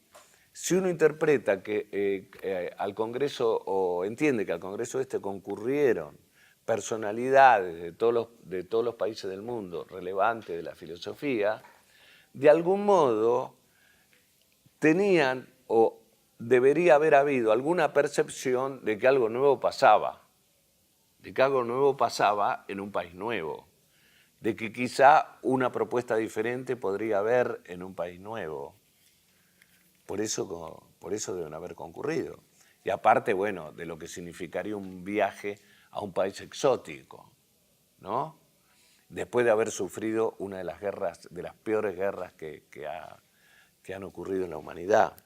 si uno interpreta que al Congreso, o entiende que al Congreso concurrieron personalidades de todos los países del mundo relevantes de la filosofía, de algún modo tenían o debería haber habido alguna percepción de que algo nuevo pasaba, en un país nuevo, de que quizá una propuesta diferente podría haber en un país nuevo. Por eso deben haber concurrido. Y aparte, bueno, de lo que significaría un viaje a un país exótico, ¿no? Después de haber sufrido una de las guerras, de las peores guerras que han ocurrido en la humanidad.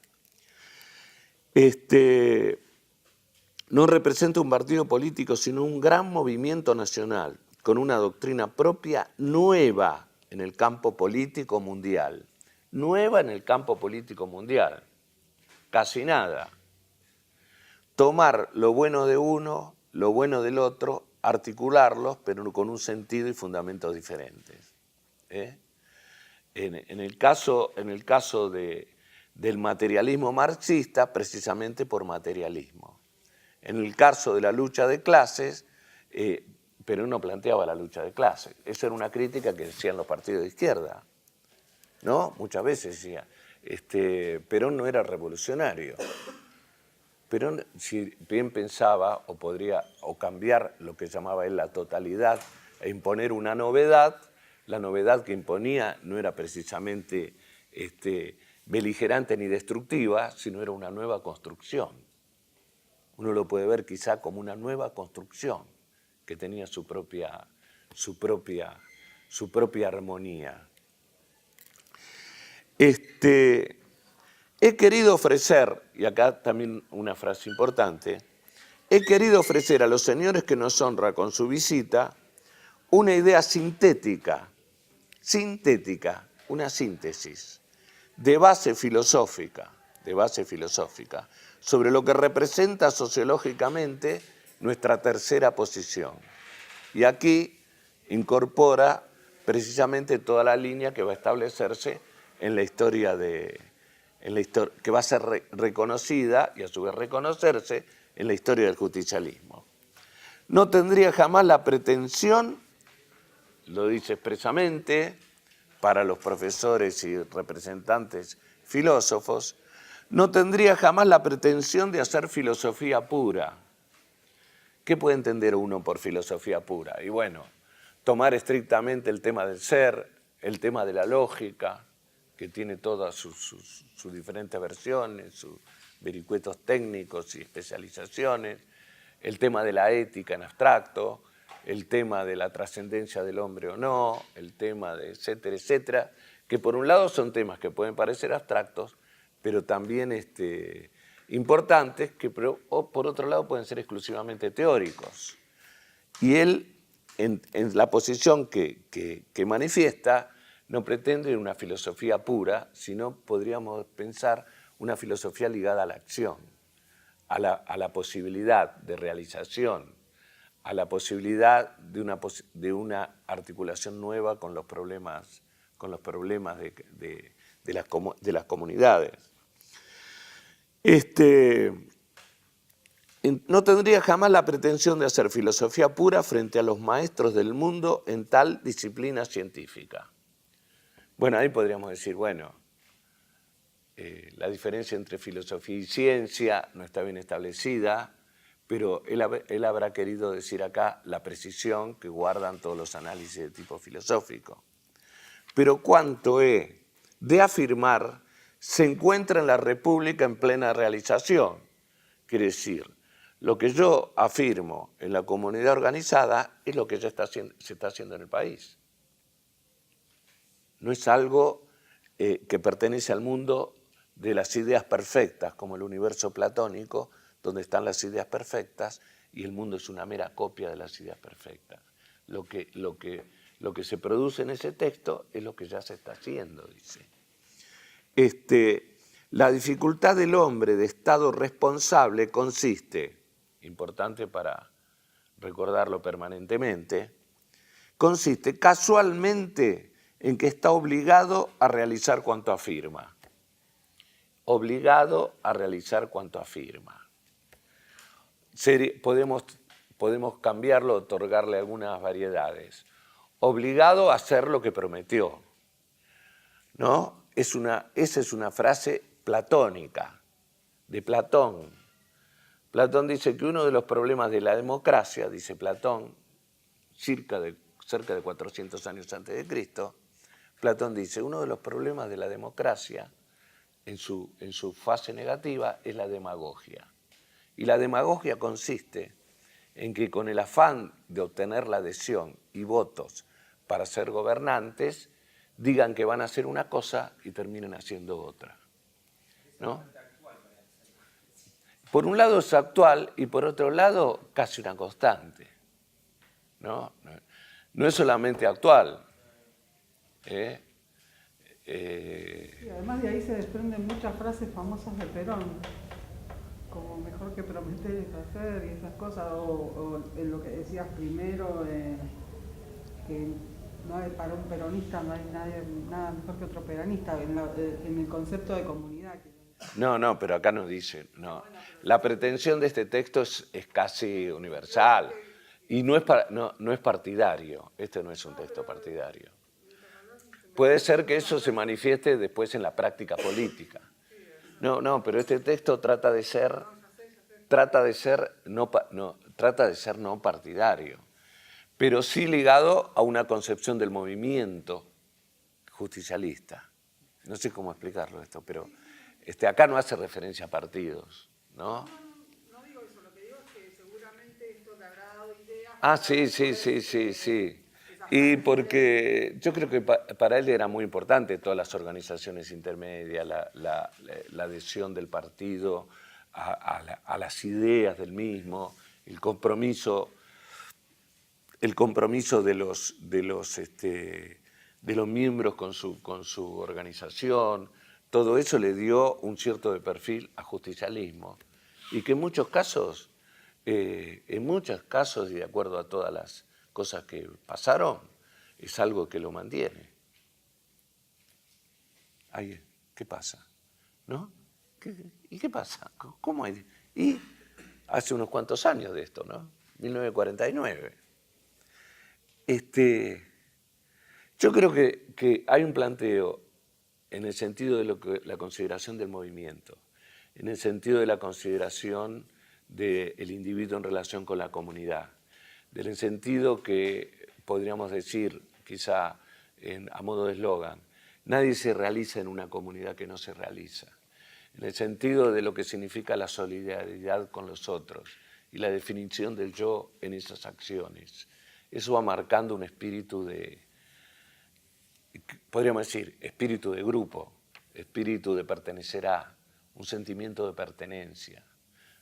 No representa un partido político, sino un gran movimiento nacional, con una doctrina propia nueva en el campo político mundial. Nueva en el campo político mundial. Casi nada. Tomar lo bueno de uno, lo bueno del otro, articularlos, pero con un sentido y fundamentos diferentes. En el caso del materialismo marxista, precisamente por materialismo. En el caso de la lucha de clases, Perón no planteaba la lucha de clases. Esa era una crítica que decían los partidos de izquierda, ¿no? Muchas veces decía, Perón no era revolucionario. Perón, si bien pensaba o cambiar lo que llamaba él la totalidad e imponer una novedad, la novedad que imponía no era precisamente beligerante ni destructiva, sino era una nueva construcción. Uno lo puede ver quizá como una nueva construcción que tenía su propia armonía. He querido ofrecer, y acá también una frase importante, he querido ofrecer a los señores que nos honra con su visita una idea sintética, una síntesis, de base filosófica, sobre lo que representa sociológicamente nuestra tercera posición. Y aquí incorpora precisamente toda la línea que va a establecerse en la historia que va a ser reconocida y a su vez reconocerse en la historia del justicialismo. No tendría jamás la pretensión, lo dice expresamente, para los profesores y representantes filósofos, no tendría jamás la pretensión de hacer filosofía pura. ¿Qué puede entender uno por filosofía pura? Y bueno, tomar estrictamente el tema del ser, el tema de la lógica, que tiene todas sus diferentes versiones, sus vericuetos técnicos y especializaciones, el tema de la ética en abstracto, el tema de la trascendencia del hombre o no, el tema de etcétera, etcétera, que por un lado son temas que pueden parecer abstractos, pero también importantes, que por otro lado pueden ser exclusivamente teóricos. Y él, en la posición que manifiesta, no pretende una filosofía pura, sino podríamos pensar una filosofía ligada a la acción. a la posibilidad de realización, a la posibilidad de una articulación nueva con los problemas de las comunidades. No tendría jamás la pretensión de hacer filosofía pura frente a los maestros del mundo en tal disciplina científica. Bueno, ahí podríamos decir, bueno, la diferencia entre filosofía y ciencia no está bien establecida, pero él habrá querido decir acá la precisión que guardan todos los análisis de tipo filosófico. Pero cuanto he de afirmar se encuentra en la República en plena realización. Quiere decir, lo que yo afirmo en la comunidad organizada es lo que ya se está haciendo en el país. No es algo que pertenece al mundo de las ideas perfectas, como el universo platónico, donde están las ideas perfectas, y el mundo es una mera copia de las ideas perfectas. Lo que se produce en ese texto es lo que ya se está haciendo, dice. La dificultad del hombre de estado responsable consiste, importante para recordarlo permanentemente, consiste casualmente en que está obligado a realizar cuanto afirma. Obligado a realizar cuanto afirma. Podemos cambiarlo, otorgarle algunas variedades. Obligado a hacer lo que prometió, ¿no? Esa es una frase platónica, de Platón. Platón dice que uno de los problemas de la democracia, dice Platón, cerca de 400 años antes de Cristo, Platón dice, uno de los problemas de la democracia en su fase negativa es la demagogia. Y la demagogia consiste en que con el afán de obtener la adhesión y votos para ser gobernantes, digan que van a hacer una cosa y terminen haciendo otra, ¿no? Por un lado es actual y por otro lado casi una constante, ¿no? No es solamente actual. Y además de ahí se desprenden muchas frases famosas de Perón, como mejor que prometer es hacer y esas cosas, o en lo que decías primero, que no hay, para un peronista no hay nada mejor que otro peronista, en el concepto de comunidad. No, pero acá nos dice, no. La pretensión de este texto es casi universal y no es partidario. Este no es un texto partidario. Puede ser que eso se manifieste después en la práctica política. No, pero este texto trata de ser no partidario, pero sí ligado a una concepción del movimiento justicialista. No sé cómo explicarlo esto, pero acá no hace referencia a partidos, ¿no? No digo eso, lo que digo es que seguramente esto le habrá dado ideas. Ah, sí. Y porque yo creo que para él era muy importante todas las organizaciones intermedias, la adhesión del partido a las ideas del mismo, el compromiso de los miembros con su organización. Todo eso le dio un cierto de perfil a justicialismo y que en muchos casos y de acuerdo a todas las cosas que pasaron, es algo que lo mantiene. Ay, ¿qué pasa? ¿No? ¿Y qué pasa? ¿Cómo es? Y hace unos cuantos años de esto, ¿no? 1949. Yo creo que hay un planteo en el sentido de la consideración del movimiento, en el sentido de la consideración del individuo en relación con la comunidad, del sentido que podríamos decir, quizá a modo de eslogan, nadie se realiza en una comunidad que no se realiza, en el sentido de lo que significa la solidaridad con los otros y la definición del yo en esas acciones. Eso va marcando un espíritu podríamos decir, espíritu de grupo, espíritu de pertenecer a, un sentimiento de pertenencia,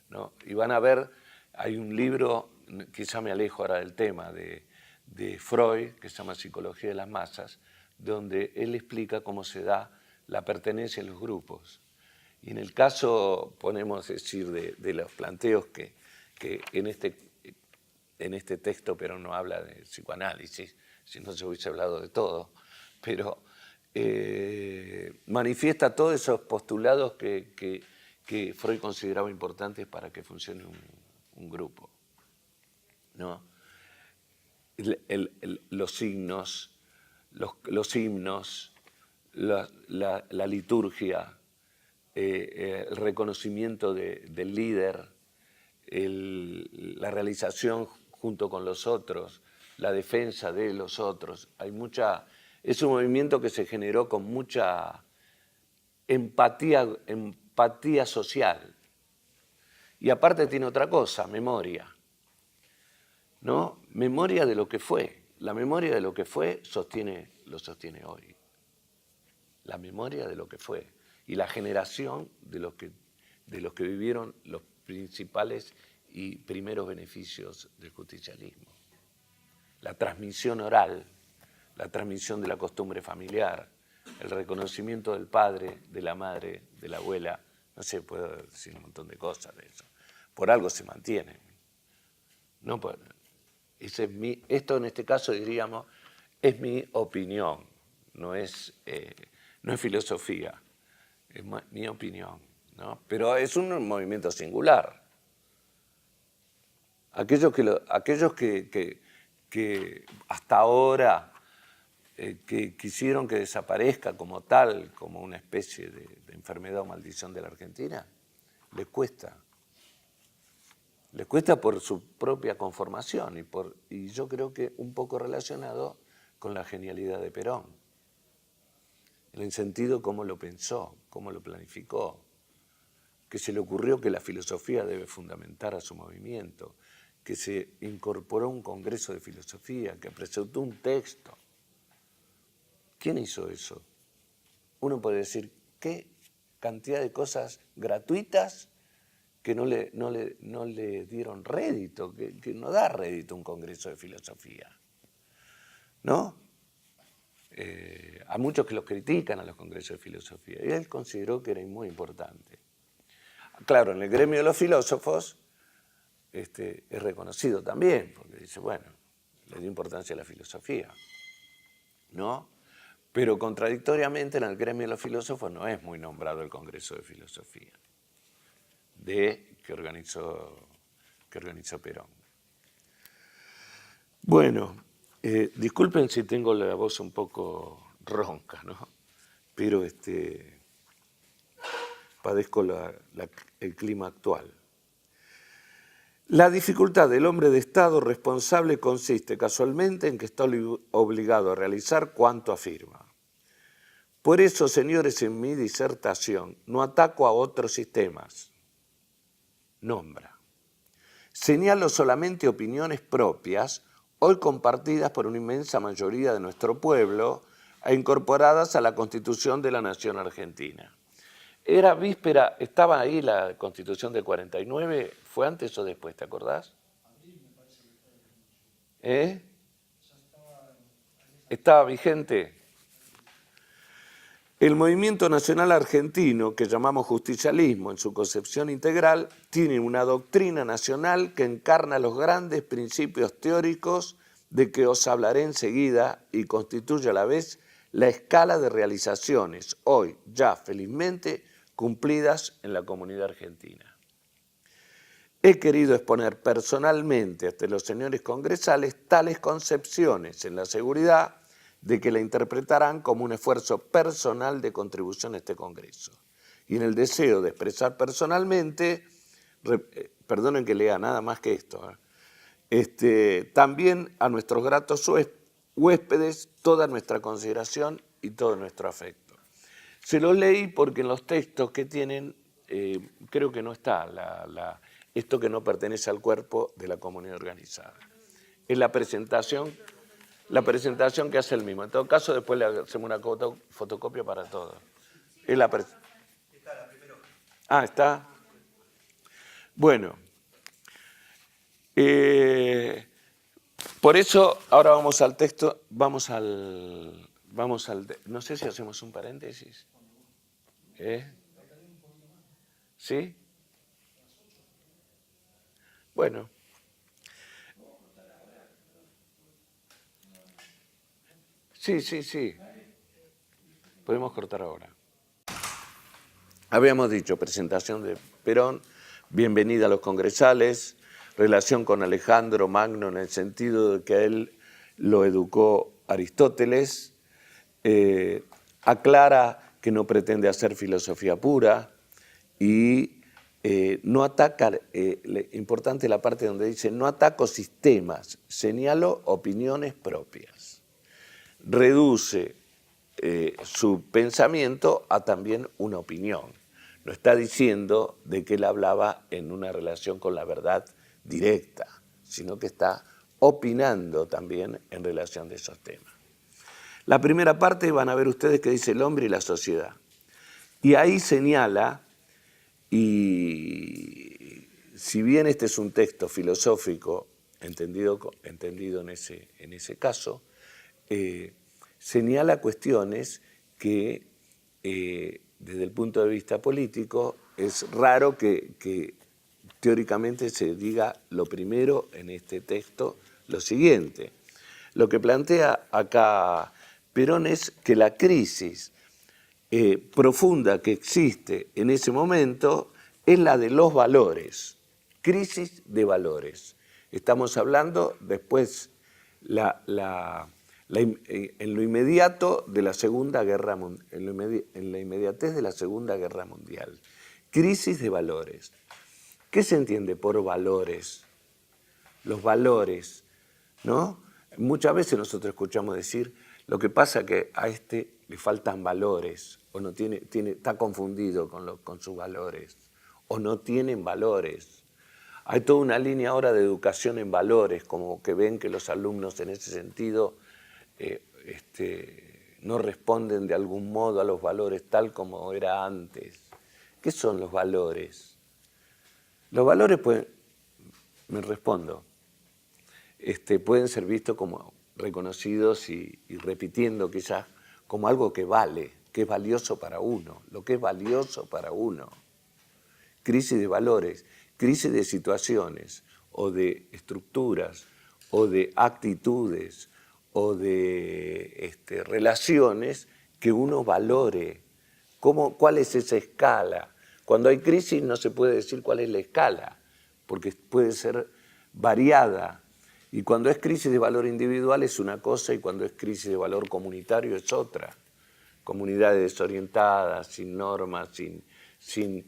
¿no? Y van a ver, hay un libro, quizá me alejo ahora del tema, de Freud, que se llama Psicología de las Masas, donde él explica cómo se da la pertenencia en los grupos. Y en el caso, podemos decir, de los planteos que en este texto Perón no habla de psicoanálisis, si no se hubiese hablado de todo, pero manifiesta todos esos postulados que Freud consideraba importantes para que funcione un grupo, ¿no? Los signos, los himnos, la liturgia, el reconocimiento del líder, la realización junto con los otros, la defensa de los otros. Es un movimiento que se generó con mucha empatía social. Y aparte tiene otra cosa, memoria, ¿no? Memoria de lo que fue. La memoria de lo que fue lo sostiene hoy. La memoria de lo que fue. Y la generación de los que vivieron los principales y primeros beneficios del justicialismo. La transmisión oral, la transmisión de la costumbre familiar, el reconocimiento del padre, de la madre, de la abuela. No sé, puedo decir un montón de cosas de eso. Por algo se mantiene. No, esto en este caso diríamos, es mi opinión, no es filosofía, es mi opinión, ¿no? Pero es un movimiento singular. Aquellos que hasta ahora que quisieron que desaparezca como tal, como una especie de enfermedad o maldición de la Argentina, les cuesta. Les cuesta por su propia conformación y yo creo que un poco relacionado con la genialidad de Perón. En el sentido cómo lo pensó, cómo lo planificó, que se le ocurrió que la filosofía debe fundamentar a su movimiento, que se incorporó un congreso de filosofía, que presentó un texto. ¿Quién hizo eso? Uno puede decir, ¿qué cantidad de cosas gratuitas que no le dieron rédito, que no da rédito un congreso de filosofía? ¿No? A muchos que los critican a los congresos de filosofía, y él consideró que era muy importante. Claro, en el gremio de los filósofos es reconocido también, porque dice, bueno, le dio importancia a la filosofía, ¿no? Pero contradictoriamente en el gremio de los filósofos no es muy nombrado el Congreso de Filosofía que organizó Perón. Bueno, disculpen si tengo la voz un poco ronca, ¿no? Pero padezco el clima actual. La dificultad del hombre de Estado responsable consiste casualmente en que está obligado a realizar cuanto afirma. Por eso, señores, en mi disertación no ataco a otros sistemas. Nombra. Señalo solamente opiniones propias, hoy compartidas por una inmensa mayoría de nuestro pueblo e incorporadas a la Constitución de la Nación Argentina. Era víspera, estaba ahí la Constitución del 49, ¿fue antes o después, te acordás? ¿Estaba vigente? El movimiento nacional argentino, que llamamos justicialismo en su concepción integral, tiene una doctrina nacional que encarna los grandes principios teóricos de que os hablaré enseguida y constituye a la vez la escala de realizaciones, hoy ya felizmente cumplidas en la comunidad argentina. He querido exponer personalmente ante los señores congresales tales concepciones en la seguridad de que la interpretarán como un esfuerzo personal de contribución a este Congreso. Y en el deseo de expresar personalmente, perdonen que lea nada más que esto, también a nuestros gratos huéspedes toda nuestra consideración y todo nuestro afecto. Se lo leí porque en los textos que tienen, creo que no está esto que no pertenece al cuerpo de la comunidad organizada. Es la presentación que hace el mismo. En todo caso, después le hacemos una fotocopia para todos. Es la ¿está? Bueno. Por eso, ahora vamos al texto, vamos al... No sé si hacemos un paréntesis. ¿Sí? Bueno. Sí. Podemos cortar ahora. Habíamos dicho presentación de Perón, bienvenida a los congresales, relación con Alejandro Magno en el sentido de que a él lo educó Aristóteles, aclara que no pretende hacer filosofía pura y no ataca, importante la parte donde dice, no ataco sistemas, señalo opiniones propias. Reduce su pensamiento a también una opinión. No está diciendo de que él hablaba en una relación con la verdad directa, sino que está opinando también en relación de esos temas. La primera parte van a ver ustedes que dice el hombre y la sociedad. Y ahí señala, y si bien este es un texto filosófico, entendido en ese caso, señala cuestiones que desde el punto de vista político es raro que teóricamente se diga lo primero en este texto, lo siguiente. Lo que plantea acá Perón es que la crisis profunda que existe en ese momento es la de los valores, crisis de valores. Estamos hablando después en lo inmediato de la Segunda Guerra Mundial, en la inmediatez de la Segunda Guerra Mundial. Crisis de valores. ¿Qué se entiende por valores? Los valores, ¿no? Muchas veces nosotros escuchamos decir, lo que pasa es que a este le faltan valores, o no está confundido con sus valores, o no tienen valores. Hay toda una línea ahora de educación en valores, como que ven que los alumnos en ese sentido no responden de algún modo a los valores tal como era antes. ¿Qué son los valores? Los valores me respondo, pueden ser vistos como reconocidos y repitiendo quizás como algo que vale, que es valioso para uno, lo que es valioso para uno. Crisis de valores, crisis de situaciones o de estructuras o de actitudes o de relaciones que uno valore. ¿Cuál es esa escala? Cuando hay crisis no se puede decir cuál es la escala, porque puede ser variada. Y cuando es crisis de valor individual es una cosa y cuando es crisis de valor comunitario es otra. Comunidades desorientadas, sin normas, sin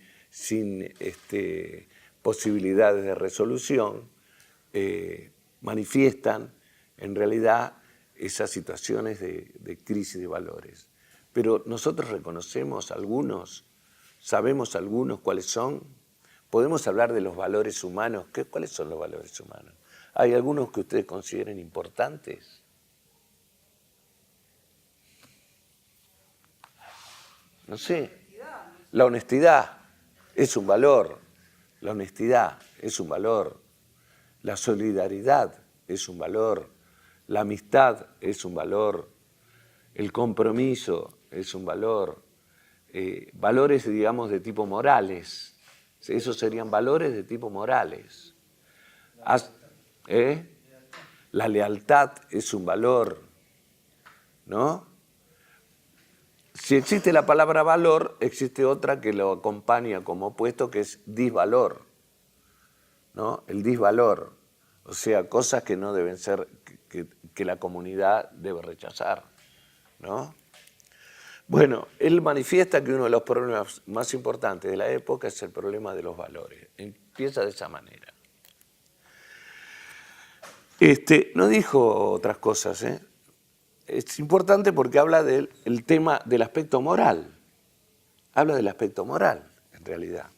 posibilidades de resolución, manifiestan en realidad esas situaciones de crisis de valores. Pero nosotros reconocemos algunos, sabemos algunos cuáles son. Podemos hablar de los valores humanos. ¿Cuáles son los valores humanos? ¿Hay algunos que ustedes consideren importantes? No sé. La honestidad es un valor. La honestidad es un valor. La solidaridad es un valor. La amistad es un valor. El compromiso es un valor. Valores, digamos, de tipo morales. Esos serían valores de tipo morales. La lealtad es un valor, ¿no? Si existe la palabra valor, existe otra que lo acompaña como opuesto, que es disvalor, ¿no? El disvalor, o sea, cosas que no deben ser, que la comunidad debe rechazar, ¿no? Bueno, él manifiesta que uno de los problemas más importantes de la época es el problema de los valores. Empieza de esa manera. No dijo otras cosas, ¿eh? Es importante porque habla del tema del aspecto moral. Habla del aspecto moral, en realidad.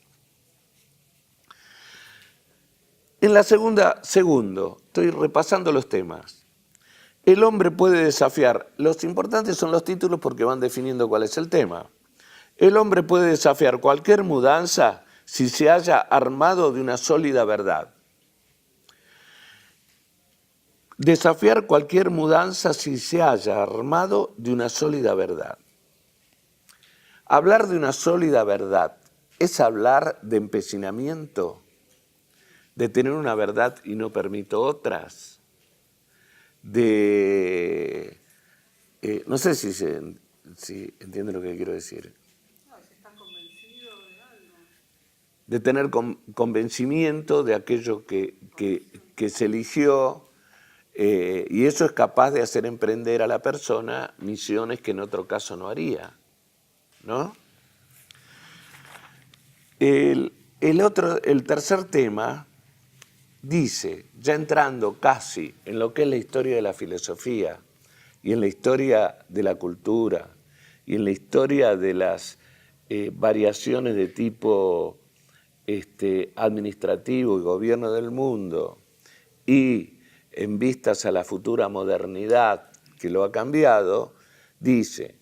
En la segundo, estoy repasando los temas. El hombre puede desafiar, los importantes son los títulos porque van definiendo cuál es el tema. El hombre puede desafiar cualquier mudanza si se halla armado de una sólida verdad. Desafiar cualquier mudanza si se haya armado de una sólida verdad. Hablar de una sólida verdad es hablar de empecinamiento, de tener una verdad y no permito otras, de... no sé si entiende lo que quiero decir. No, si estás convencido de algo. De tener convencimiento de aquello que se eligió, y eso es capaz de hacer emprender a la persona misiones que en otro caso no haría, ¿no? El tercer tema dice, ya entrando casi en lo que es la historia de la filosofía y en la historia de la cultura y en la historia de las variaciones de tipo administrativo y gobierno del mundo, y en vistas a la futura modernidad que lo ha cambiado, dice,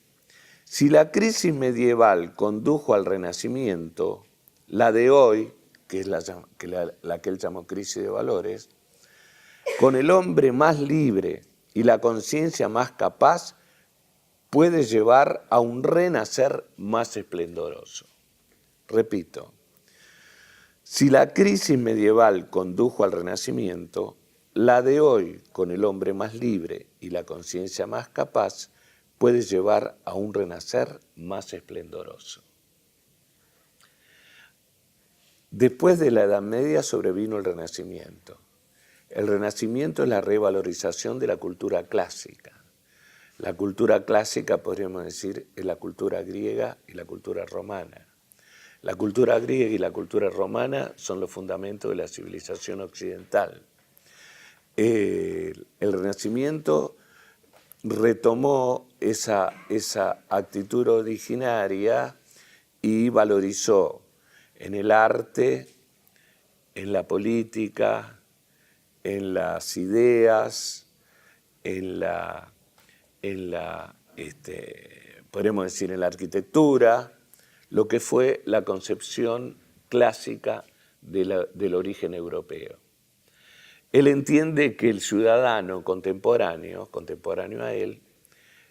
si la crisis medieval condujo al Renacimiento, la de hoy, que es la que él llamó crisis de valores, con el hombre más libre y la conciencia más capaz, puede llevar a un renacer más esplendoroso. Repito, si la crisis medieval condujo al Renacimiento, la de hoy, con el hombre más libre y la conciencia más capaz, puede llevar a un renacer más esplendoroso. Después de la Edad Media sobrevino el Renacimiento. El Renacimiento es la revalorización de la cultura clásica. La cultura clásica, podríamos decir, es la cultura griega y la cultura romana. La cultura griega y la cultura romana son los fundamentos de la civilización occidental. El Renacimiento retomó esa actitud originaria y valorizó en el arte, en la política, en las ideas, podemos decir en la arquitectura, lo que fue la concepción clásica del origen europeo. Él entiende que el ciudadano contemporáneo a él,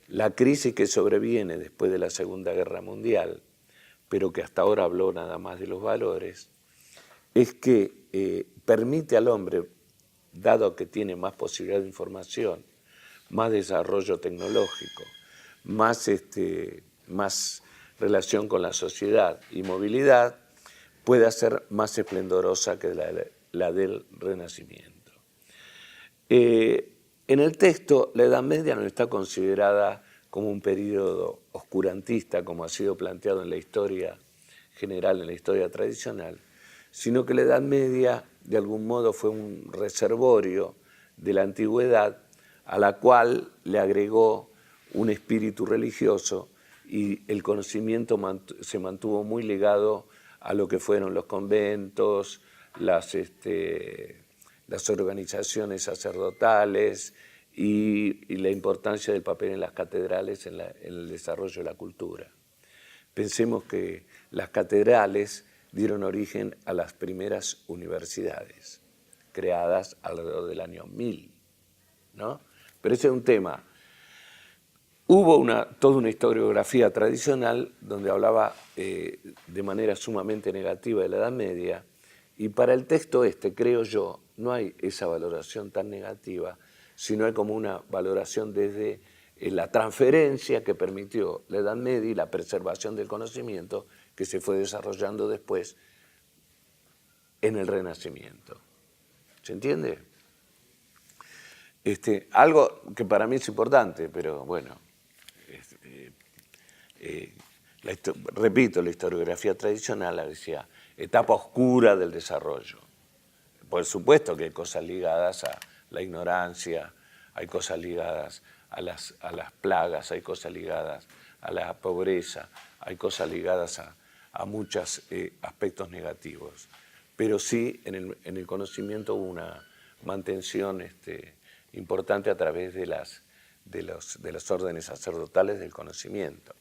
la crisis que sobreviene después de la Segunda Guerra Mundial, pero que hasta ahora habló nada más de los valores, es que permite al hombre, dado que tiene más posibilidad de información, más desarrollo tecnológico, más relación con la sociedad y movilidad, pueda ser más esplendorosa que la del Renacimiento. En el texto, la Edad Media no está considerada como un periodo oscurantista, como ha sido planteado en la historia general, en la historia tradicional, sino que la Edad Media, de algún modo, fue un reservorio de la antigüedad a la cual le agregó un espíritu religioso, y el conocimiento se mantuvo muy ligado a lo que fueron los conventos, las organizaciones sacerdotales y la importancia del papel en las catedrales en el desarrollo de la cultura. Pensemos que las catedrales dieron origen a las primeras universidades, creadas alrededor del año 1000, ¿no? Pero ese es un tema. Hubo toda una historiografía tradicional donde hablaba de manera sumamente negativa de la Edad Media, y para el texto creo yo, no hay esa valoración tan negativa, sino hay como una valoración desde la transferencia que permitió la Edad Media y la preservación del conocimiento que se fue desarrollando después en el Renacimiento. ¿Se entiende? Algo que para mí es importante, pero bueno, repito, la historiografía tradicional decía etapa oscura del desarrollo. Por supuesto que hay cosas ligadas a la ignorancia, hay cosas ligadas a las plagas, hay cosas ligadas a la pobreza, hay cosas ligadas a muchos aspectos negativos. Pero sí, en el conocimiento hubo una mantención importante a través de las órdenes sacerdotales del conocimiento.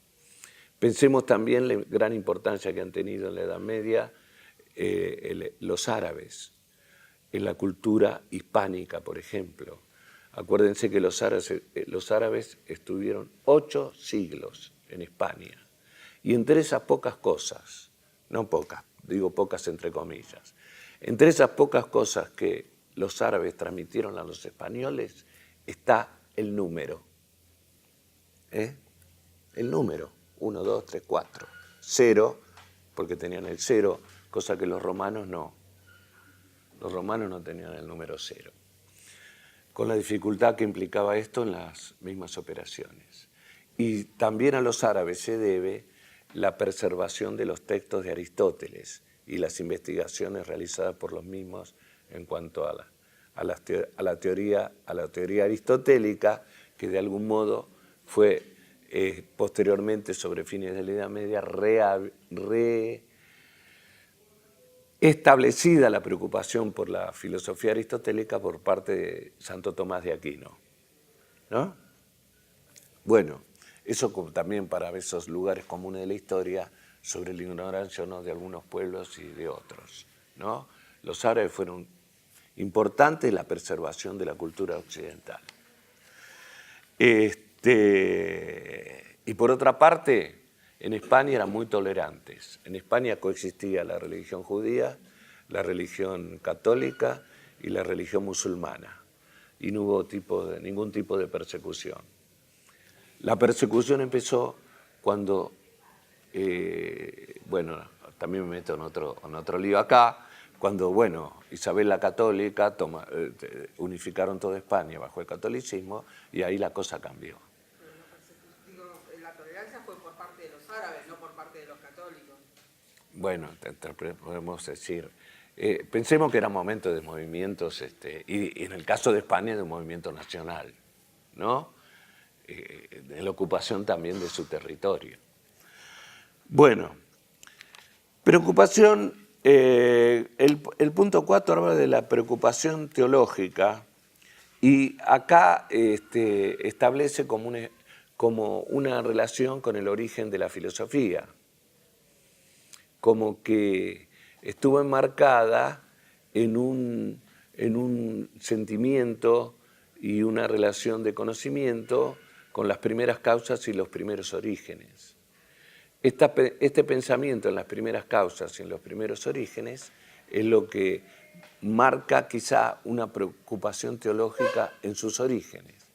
Pensemos también la gran importancia que han tenido en la Edad Media los árabes, en la cultura hispánica, por ejemplo. Acuérdense que los árabes estuvieron 8 siglos en España. Y entre esas pocas cosas no pocas, digo pocas entre comillas. Entre esas pocas cosas que los árabes transmitieron a los españoles está el número. El número, 1, 2, 3, 4. 0, porque tenían el 0, cosa que los romanos no. Los romanos no tenían el número 0. Con la dificultad que implicaba esto en las mismas operaciones. Y también a los árabes se debe la preservación de los textos de Aristóteles y las investigaciones realizadas por los mismos en cuanto a la teoría aristotélica, que de algún modo fue posteriormente, sobre fines de la Edad Media, establecida la preocupación por la filosofía aristotélica por parte de Santo Tomás de Aquino, ¿no? Bueno, eso también para esos lugares comunes de la historia sobre la ignorancia o no de algunos pueblos y de otros, ¿no? Los árabes fueron importantes en la preservación de la cultura occidental. Y por otra parte, en España eran muy tolerantes. En España coexistía la religión judía, la religión católica y la religión musulmana. Y no hubo ningún tipo de persecución. La persecución empezó cuando, bueno, también me meto en otro lío acá, cuando, bueno, Isabel la Católica unificaron toda España bajo el catolicismo y ahí la cosa cambió. La tolerancia fue por parte de los árabes, no por parte de los católicos. Bueno, podemos decir, pensemos que era momento de movimientos, y en el caso de España de un movimiento nacional, ¿no? De la ocupación también de su territorio. Bueno, preocupación, el punto 4 habla de la preocupación teológica y acá establece como una relación con el origen de la filosofía, como que estuvo enmarcada en un sentimiento y una relación de conocimiento con las primeras causas y los primeros orígenes. Este pensamiento en las primeras causas y en los primeros orígenes es lo que marca quizá una preocupación teológica en sus orígenes.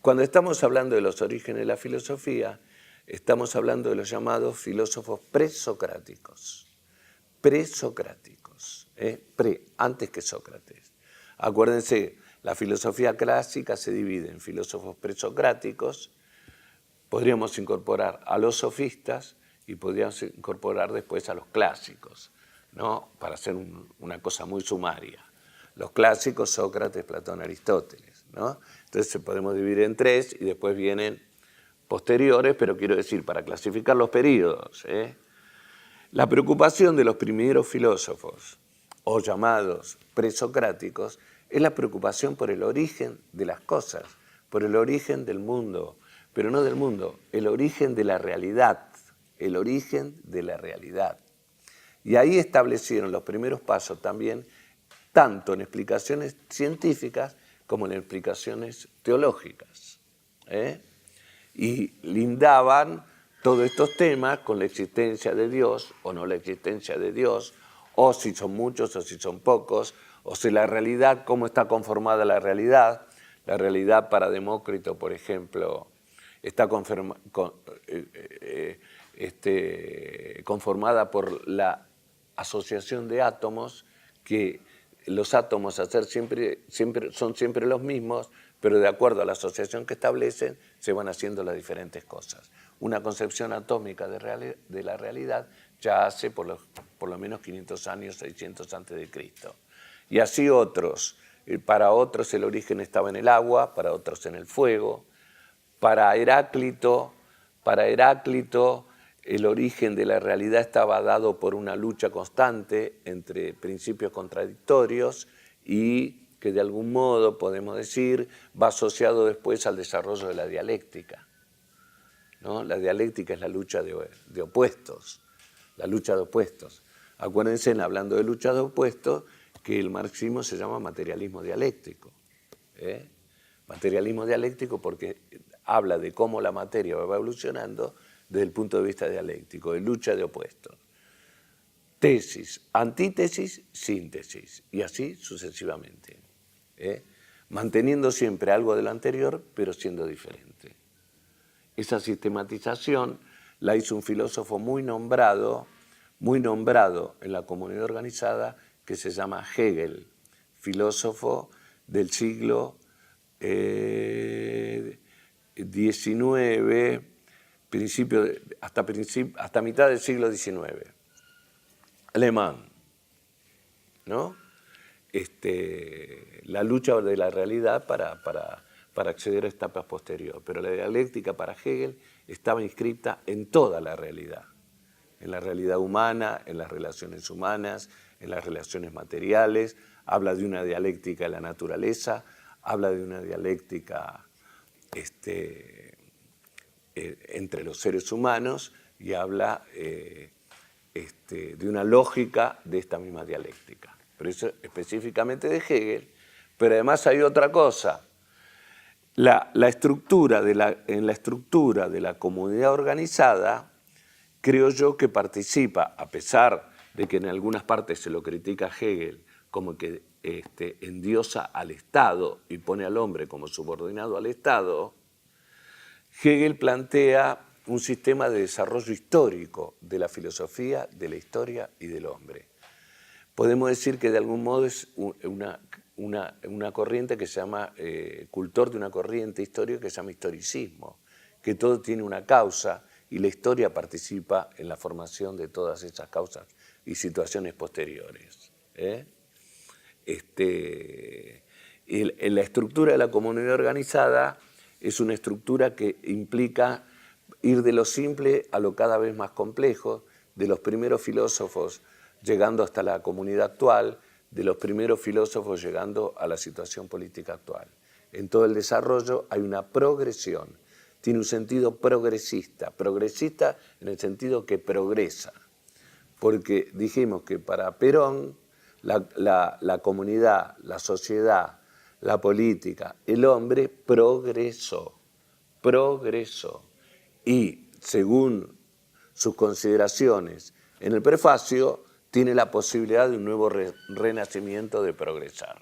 Cuando estamos hablando de los orígenes de la filosofía, estamos hablando de los llamados filósofos presocráticos. Presocráticos, antes que Sócrates. Acuérdense, la filosofía clásica se divide en filósofos presocráticos, podríamos incorporar a los sofistas y podríamos incorporar después a los clásicos, ¿no? Para hacer una cosa muy sumaria. Los clásicos, Sócrates, Platón, Aristóteles, ¿no? Entonces podemos dividir en 3 y después vienen posteriores, pero quiero decir, para clasificar los períodos, la preocupación de los primeros filósofos, o llamados presocráticos, es la preocupación por el origen de las cosas, por el origen del mundo, pero no del mundo, el origen de la realidad, el origen de la realidad. Y ahí establecieron los primeros pasos también, tanto en explicaciones científicas como en explicaciones teológicas. Y lindaban todos estos temas con la existencia de Dios o no la existencia de Dios, o si son muchos o si son pocos, o si la realidad, cómo está conformada la realidad. La realidad para Demócrito, por ejemplo, está conformada por la asociación de átomos, que los átomos son siempre los mismos, pero de acuerdo a la asociación que establecen, se van haciendo las diferentes cosas. Una concepción atómica de la realidad ya hace por lo menos 500 años, 600 antes de Cristo. Y así otros. Para otros el origen estaba en el agua, para otros en el fuego. Para Heráclito el origen de la realidad estaba dado por una lucha constante entre principios contradictorios y que de algún modo, podemos decir, va asociado después al desarrollo de la dialéctica, ¿no? La dialéctica es la lucha de opuestos, la lucha de opuestos. Acuérdense, hablando de lucha de opuestos, que el marxismo se llama materialismo dialéctico. Materialismo dialéctico porque habla de cómo la materia va evolucionando desde el punto de vista dialéctico, de lucha de opuestos. tesis, antítesis, síntesis, y así sucesivamente, manteniendo siempre algo de lo anterior, pero siendo diferente. Esa sistematización la hizo un filósofo muy nombrado en la comunidad organizada, que se llama Hegel, filósofo del siglo XIX, hasta mitad del siglo XIX, alemán, ¿no? La lucha de la realidad para acceder a etapas posteriores. Pero la dialéctica para Hegel estaba inscrita en toda la realidad humana, en las relaciones humanas, en las relaciones materiales. Habla de una dialéctica de la naturaleza, habla de una dialéctica entre los seres humanos y habla de una lógica de esta misma dialéctica. Pero eso específicamente de Hegel. Pero además hay otra cosa. En la estructura de la comunidad organizada, creo yo que participa, a pesar de que en algunas partes se lo critica a Hegel como que endiosa al Estado y pone al hombre como subordinado al Estado, Hegel plantea un sistema de desarrollo histórico de la filosofía, de la historia y del hombre. Podemos decir que de algún modo es una corriente que se llama, cultor de una corriente histórica que se llama historicismo, que todo tiene una causa y la historia participa en la formación de todas esas causas y situaciones posteriores. La estructura de la comunidad organizada es una estructura que implica ir de lo simple a lo cada vez más complejo, de los primeros filósofos llegando hasta la comunidad actual, de los primeros filósofos llegando a la situación política actual. En todo el desarrollo hay una progresión, tiene un sentido progresista en el sentido que progresa, porque dijimos que para Perón la comunidad, la sociedad, la política, el hombre progresó, y según sus consideraciones en el prefacio, tiene la posibilidad de un nuevo renacimiento de progresar.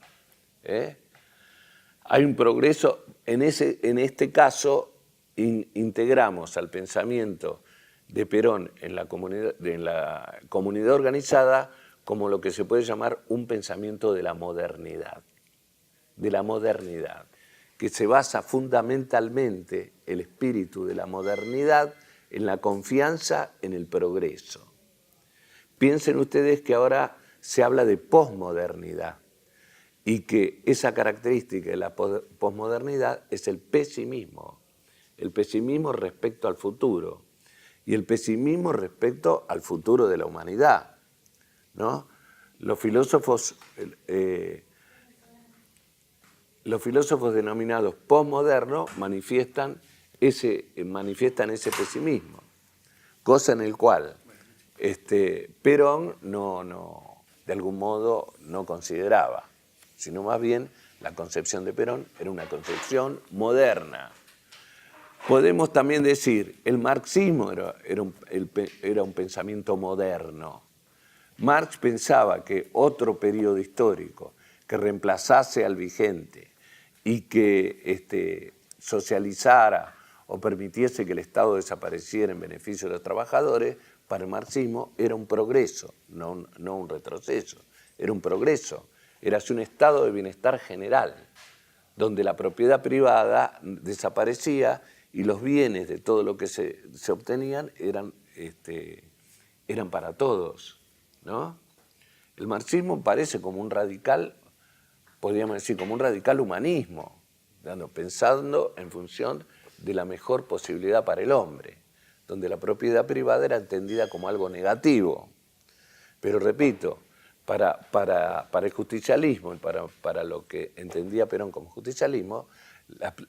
Hay un progreso, en este caso integramos al pensamiento de Perón en la comunidad organizada como lo que se puede llamar un pensamiento de la modernidad, que se basa fundamentalmente el espíritu de la modernidad en la confianza en el progreso. Piensen ustedes que ahora se habla de posmodernidad y que esa característica de la posmodernidad es el pesimismo respecto al futuro y el pesimismo respecto al futuro de la humanidad, ¿no? Los filósofos denominados posmodernos manifiestan ese pesimismo, cosa en el cual Perón de algún modo no consideraba, sino más bien la concepción de Perón era una concepción moderna. Podemos también decir, el marxismo era un pensamiento moderno. Marx pensaba que otro periodo histórico que reemplazase al vigente y que socializara o permitiese que el Estado desapareciera en beneficio de los trabajadores, para el marxismo era un progreso, no un retroceso, era un progreso, era así un estado de bienestar general, donde la propiedad privada desaparecía y los bienes de todo lo que se obtenían eran para todos, ¿no? El marxismo parece como un radical, podríamos decir, como un radical humanismo, pensando en función de la mejor posibilidad para el hombre, donde la propiedad privada era entendida como algo negativo. Pero repito, para el justicialismo y para lo que entendía Perón como justicialismo,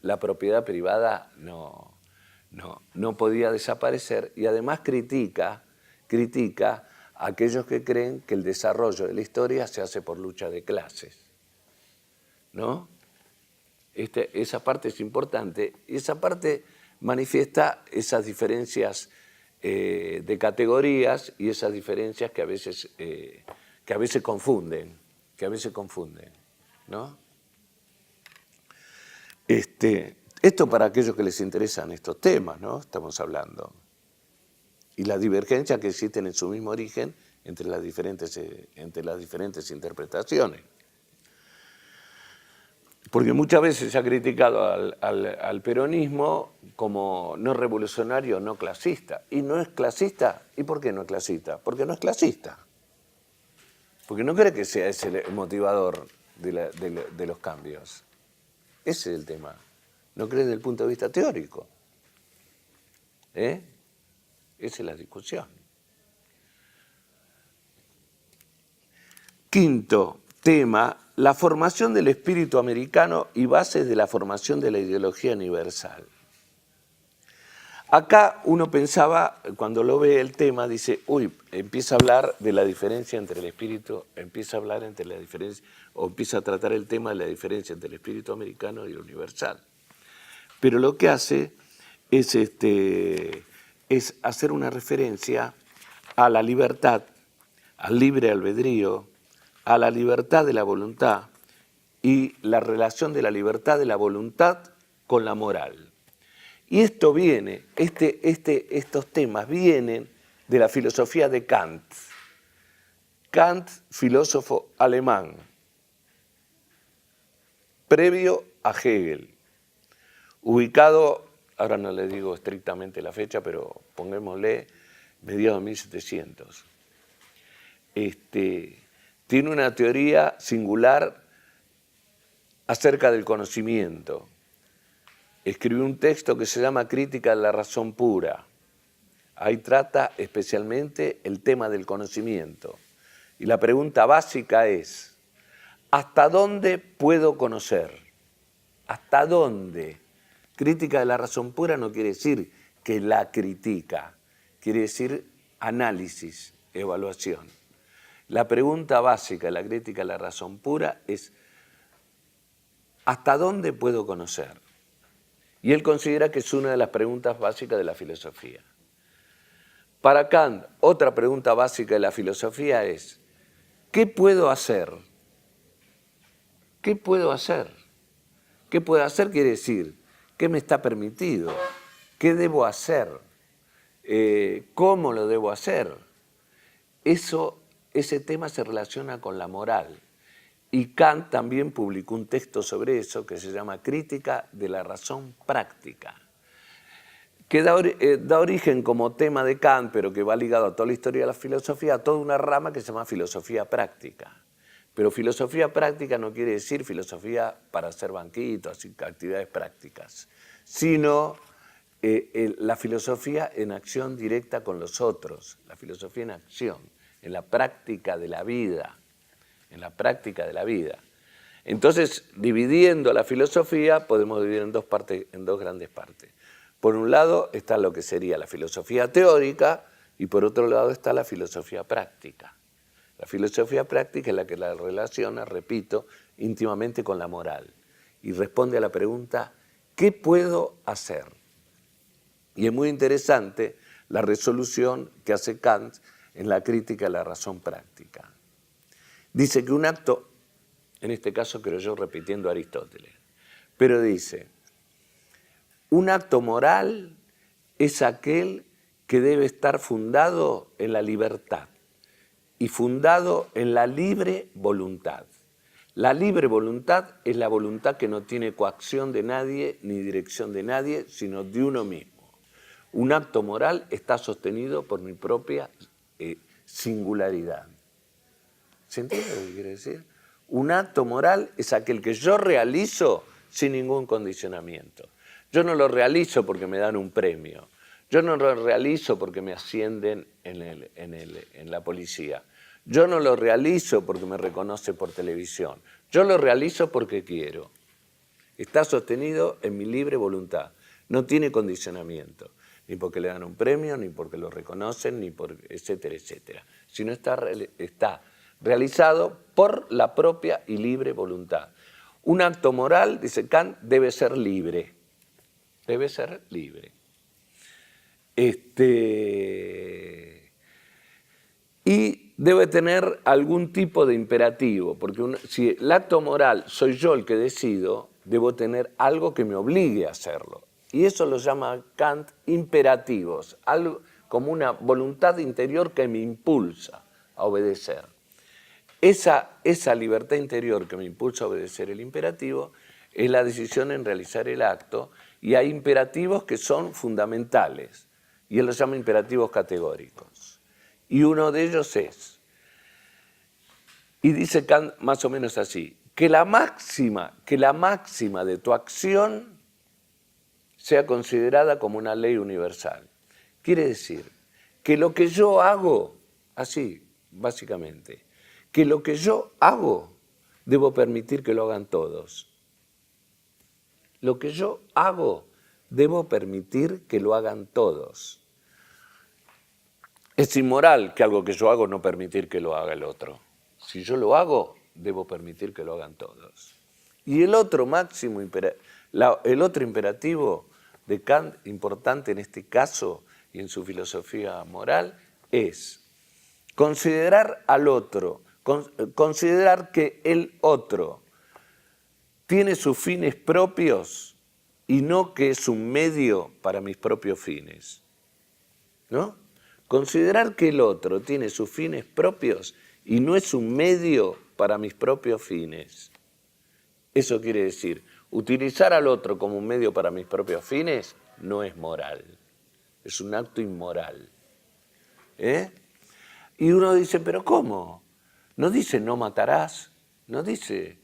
la propiedad privada no podía desaparecer, y además critica a aquellos que creen que el desarrollo de la historia se hace por lucha de clases, ¿no? Esa parte es importante, y esa parte manifiesta esas diferencias de categorías y esas diferencias que a veces confunden, ¿no? Esto para aquellos que les interesan estos temas, ¿no? Estamos hablando. Y las divergencias que existen en su mismo origen entre las diferentes interpretaciones. Porque muchas veces se ha criticado al peronismo como no revolucionario, no clasista. ¿Y no es clasista? ¿Y por qué no es clasista? Porque no es clasista. Porque no cree que sea ese el motivador de los cambios. Ese es el tema. No cree desde el punto de vista teórico. Esa es la discusión. Quinto tema, la formación del espíritu americano y bases de la formación de la ideología universal. Acá uno pensaba, cuando lo ve el tema, dice, uy, empieza a hablar de la diferencia entre el espíritu, empieza a tratar el tema de la diferencia entre el espíritu americano y el universal. Pero lo que hace es hacer una referencia a la libertad, al libre albedrío, a la libertad de la voluntad y la relación de la libertad de la voluntad con la moral. Y esto viene, estos temas vienen de la filosofía de Kant. Kant, filósofo alemán, previo a Hegel, ubicado, ahora no le digo estrictamente la fecha, pero pongámosle mediados de 1700. Tiene una teoría singular acerca del conocimiento. Escribió un texto que se llama Crítica de la razón pura. Ahí trata especialmente el tema del conocimiento. Y la pregunta básica es, ¿hasta dónde puedo conocer? ¿Hasta dónde? Crítica de la razón pura no quiere decir que la critica, quiere decir análisis, evaluación. La pregunta básica de la crítica de la razón pura es ¿hasta dónde puedo conocer? Y él considera que es una de las preguntas básicas de la filosofía. Para Kant, otra pregunta básica de la filosofía es ¿qué puedo hacer? ¿Qué puedo hacer? ¿Qué puedo hacer quiere decir? ¿Qué me está permitido? ¿Qué debo hacer? ¿Cómo lo debo hacer? Ese tema se relaciona con la moral. Y Kant también publicó un texto sobre eso que se llama Crítica de la razón práctica, que da origen como tema de Kant, pero que va ligado a toda la historia de la filosofía, a toda una rama que se llama filosofía práctica. Pero filosofía práctica no quiere decir filosofía para hacer banquitos y actividades prácticas, sino la filosofía en acción directa con los otros, la filosofía en acción, en la práctica de la vida. En la práctica de la vida. Entonces, dividiendo la filosofía, podemos dividir en dos grandes partes. Por un lado está lo que sería la filosofía teórica y por otro lado está la filosofía práctica. La filosofía práctica es la que la relaciona, repito, íntimamente con la moral y responde a la pregunta, ¿qué puedo hacer? Y es muy interesante la resolución que hace Kant en la crítica de la razón práctica. Dice que un acto, en este caso creo yo repitiendo a Aristóteles, pero dice, un acto moral es aquel que debe estar fundado en la libertad y fundado en la libre voluntad. La libre voluntad es la voluntad que no tiene coacción de nadie ni dirección de nadie, sino de uno mismo. Un acto moral está sostenido por mi propia singularidad. ¿Se entiende lo que quiere decir? Un acto moral es aquel que yo realizo sin ningún condicionamiento. Yo no lo realizo porque me dan un premio. Yo no lo realizo porque me ascienden en la policía. Yo no lo realizo porque me reconoce por televisión. Yo lo realizo porque quiero. Está sostenido en mi libre voluntad. No tiene condicionamiento. Ni porque le dan un premio, ni porque lo reconocen, ni por etcétera, etcétera. Sino está realizado por la propia y libre voluntad. Un acto moral, dice Kant, debe ser libre. Debe ser libre. Y debe tener algún tipo de imperativo, porque si el acto moral soy yo el que decido, debo tener algo que me obligue a hacerlo. Y eso lo llama Kant imperativos, algo como una voluntad interior que me impulsa a obedecer. Esa libertad interior que me impulsa a obedecer el imperativo es la decisión en realizar el acto, y hay imperativos que son fundamentales, y él los llama imperativos categóricos. Y uno de ellos es, y dice Kant más o menos así, que la máxima de tu acción sea considerada como una ley universal. Quiere decir que lo que yo hago, así básicamente, que lo que yo hago debo permitir que lo hagan todos. Lo que yo hago debo permitir que lo hagan todos. Es inmoral que algo que yo hago no permitir que lo haga el otro. Si yo lo hago, debo permitir que lo hagan todos. Y el otro el otro imperativo de Kant, importante en este caso y en su filosofía moral, es considerar al otro, considerar que el otro tiene sus fines propios y no que es un medio para mis propios fines, ¿no? Considerar que el otro tiene sus fines propios y no es un medio para mis propios fines. Eso quiere decir, utilizar al otro como un medio para mis propios fines no es moral, es un acto inmoral. Y uno dice, ¿pero cómo? No dice no matarás, no dice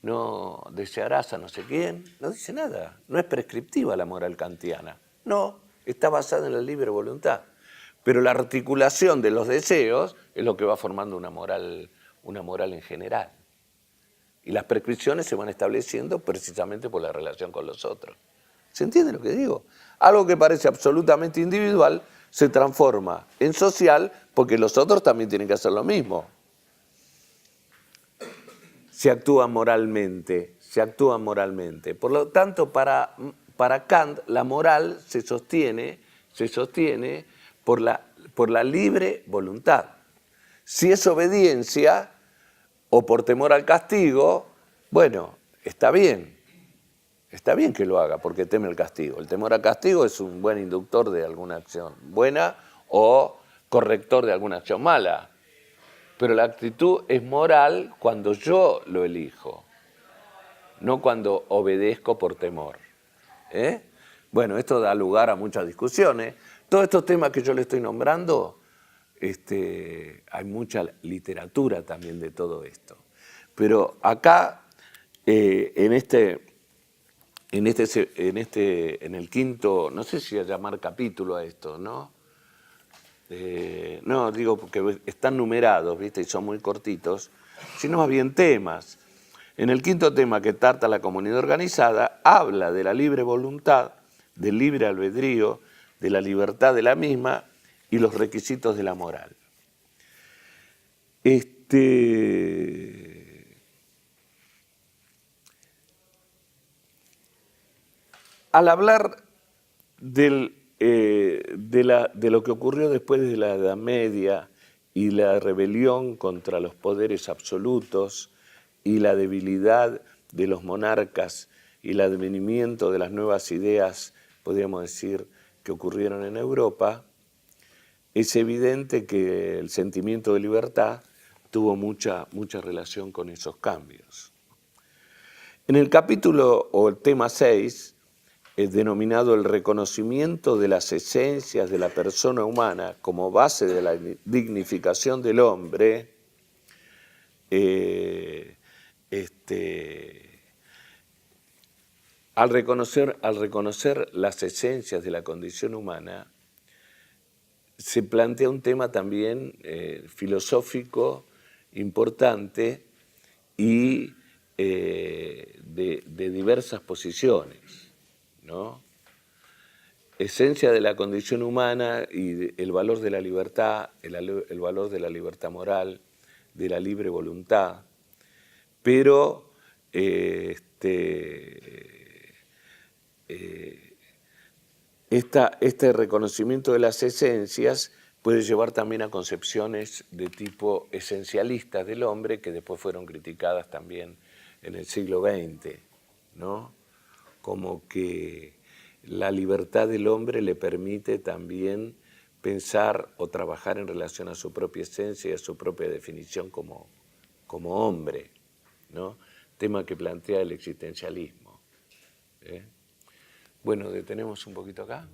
no desearás a no sé quién, no dice nada. No es prescriptiva la moral kantiana, no, está basada en la libre voluntad. Pero la articulación de los deseos es lo que va formando una moral en general. Y las prescripciones se van estableciendo precisamente por la relación con los otros. ¿Se entiende lo que digo? Algo que parece absolutamente individual se transforma en social porque los otros también tienen que hacer lo mismo. Se actúa moralmente. Por lo tanto, para Kant, la moral se sostiene por la libre voluntad. Si es obediencia o por temor al castigo, bueno, está bien que lo haga porque teme el castigo. El temor al castigo es un buen inductor de alguna acción buena o corrector de alguna acción mala. Pero la actitud es moral cuando yo lo elijo, no cuando obedezco por temor. Bueno, esto da lugar a muchas discusiones. Todos estos temas que yo le estoy nombrando, hay mucha literatura también de todo esto. Pero acá, en el quinto, no sé si a llamar capítulo a esto, ¿no? No, digo porque están numerados, ¿viste? Y son muy cortitos, sino más bien temas. En el quinto tema que trata la comunidad organizada, habla de la libre voluntad, del libre albedrío, de la libertad de la misma y los requisitos de la moral. Al hablar de lo que ocurrió después de la Edad Media y la rebelión contra los poderes absolutos y la debilidad de los monarcas y el advenimiento de las nuevas ideas, podríamos decir, que ocurrieron en Europa, es evidente que el sentimiento de libertad tuvo mucha relación con esos cambios. En el capítulo o el tema 6, denominado el reconocimiento de las esencias de la persona humana como base de la dignificación del hombre, al reconocer las esencias de la condición humana, se plantea un tema también filosófico importante y de diversas posiciones, ¿no? Esencia de la condición humana y el valor de la libertad, el valor de la libertad moral, de la libre voluntad, pero este reconocimiento de las esencias puede llevar también a concepciones de tipo esencialista del hombre que después fueron criticadas también en el siglo XX, ¿no? Como que la libertad del hombre le permite también pensar o trabajar en relación a su propia esencia y a su propia definición como hombre, ¿no? Tema que plantea el existencialismo. Bueno, detenemos un poquito acá.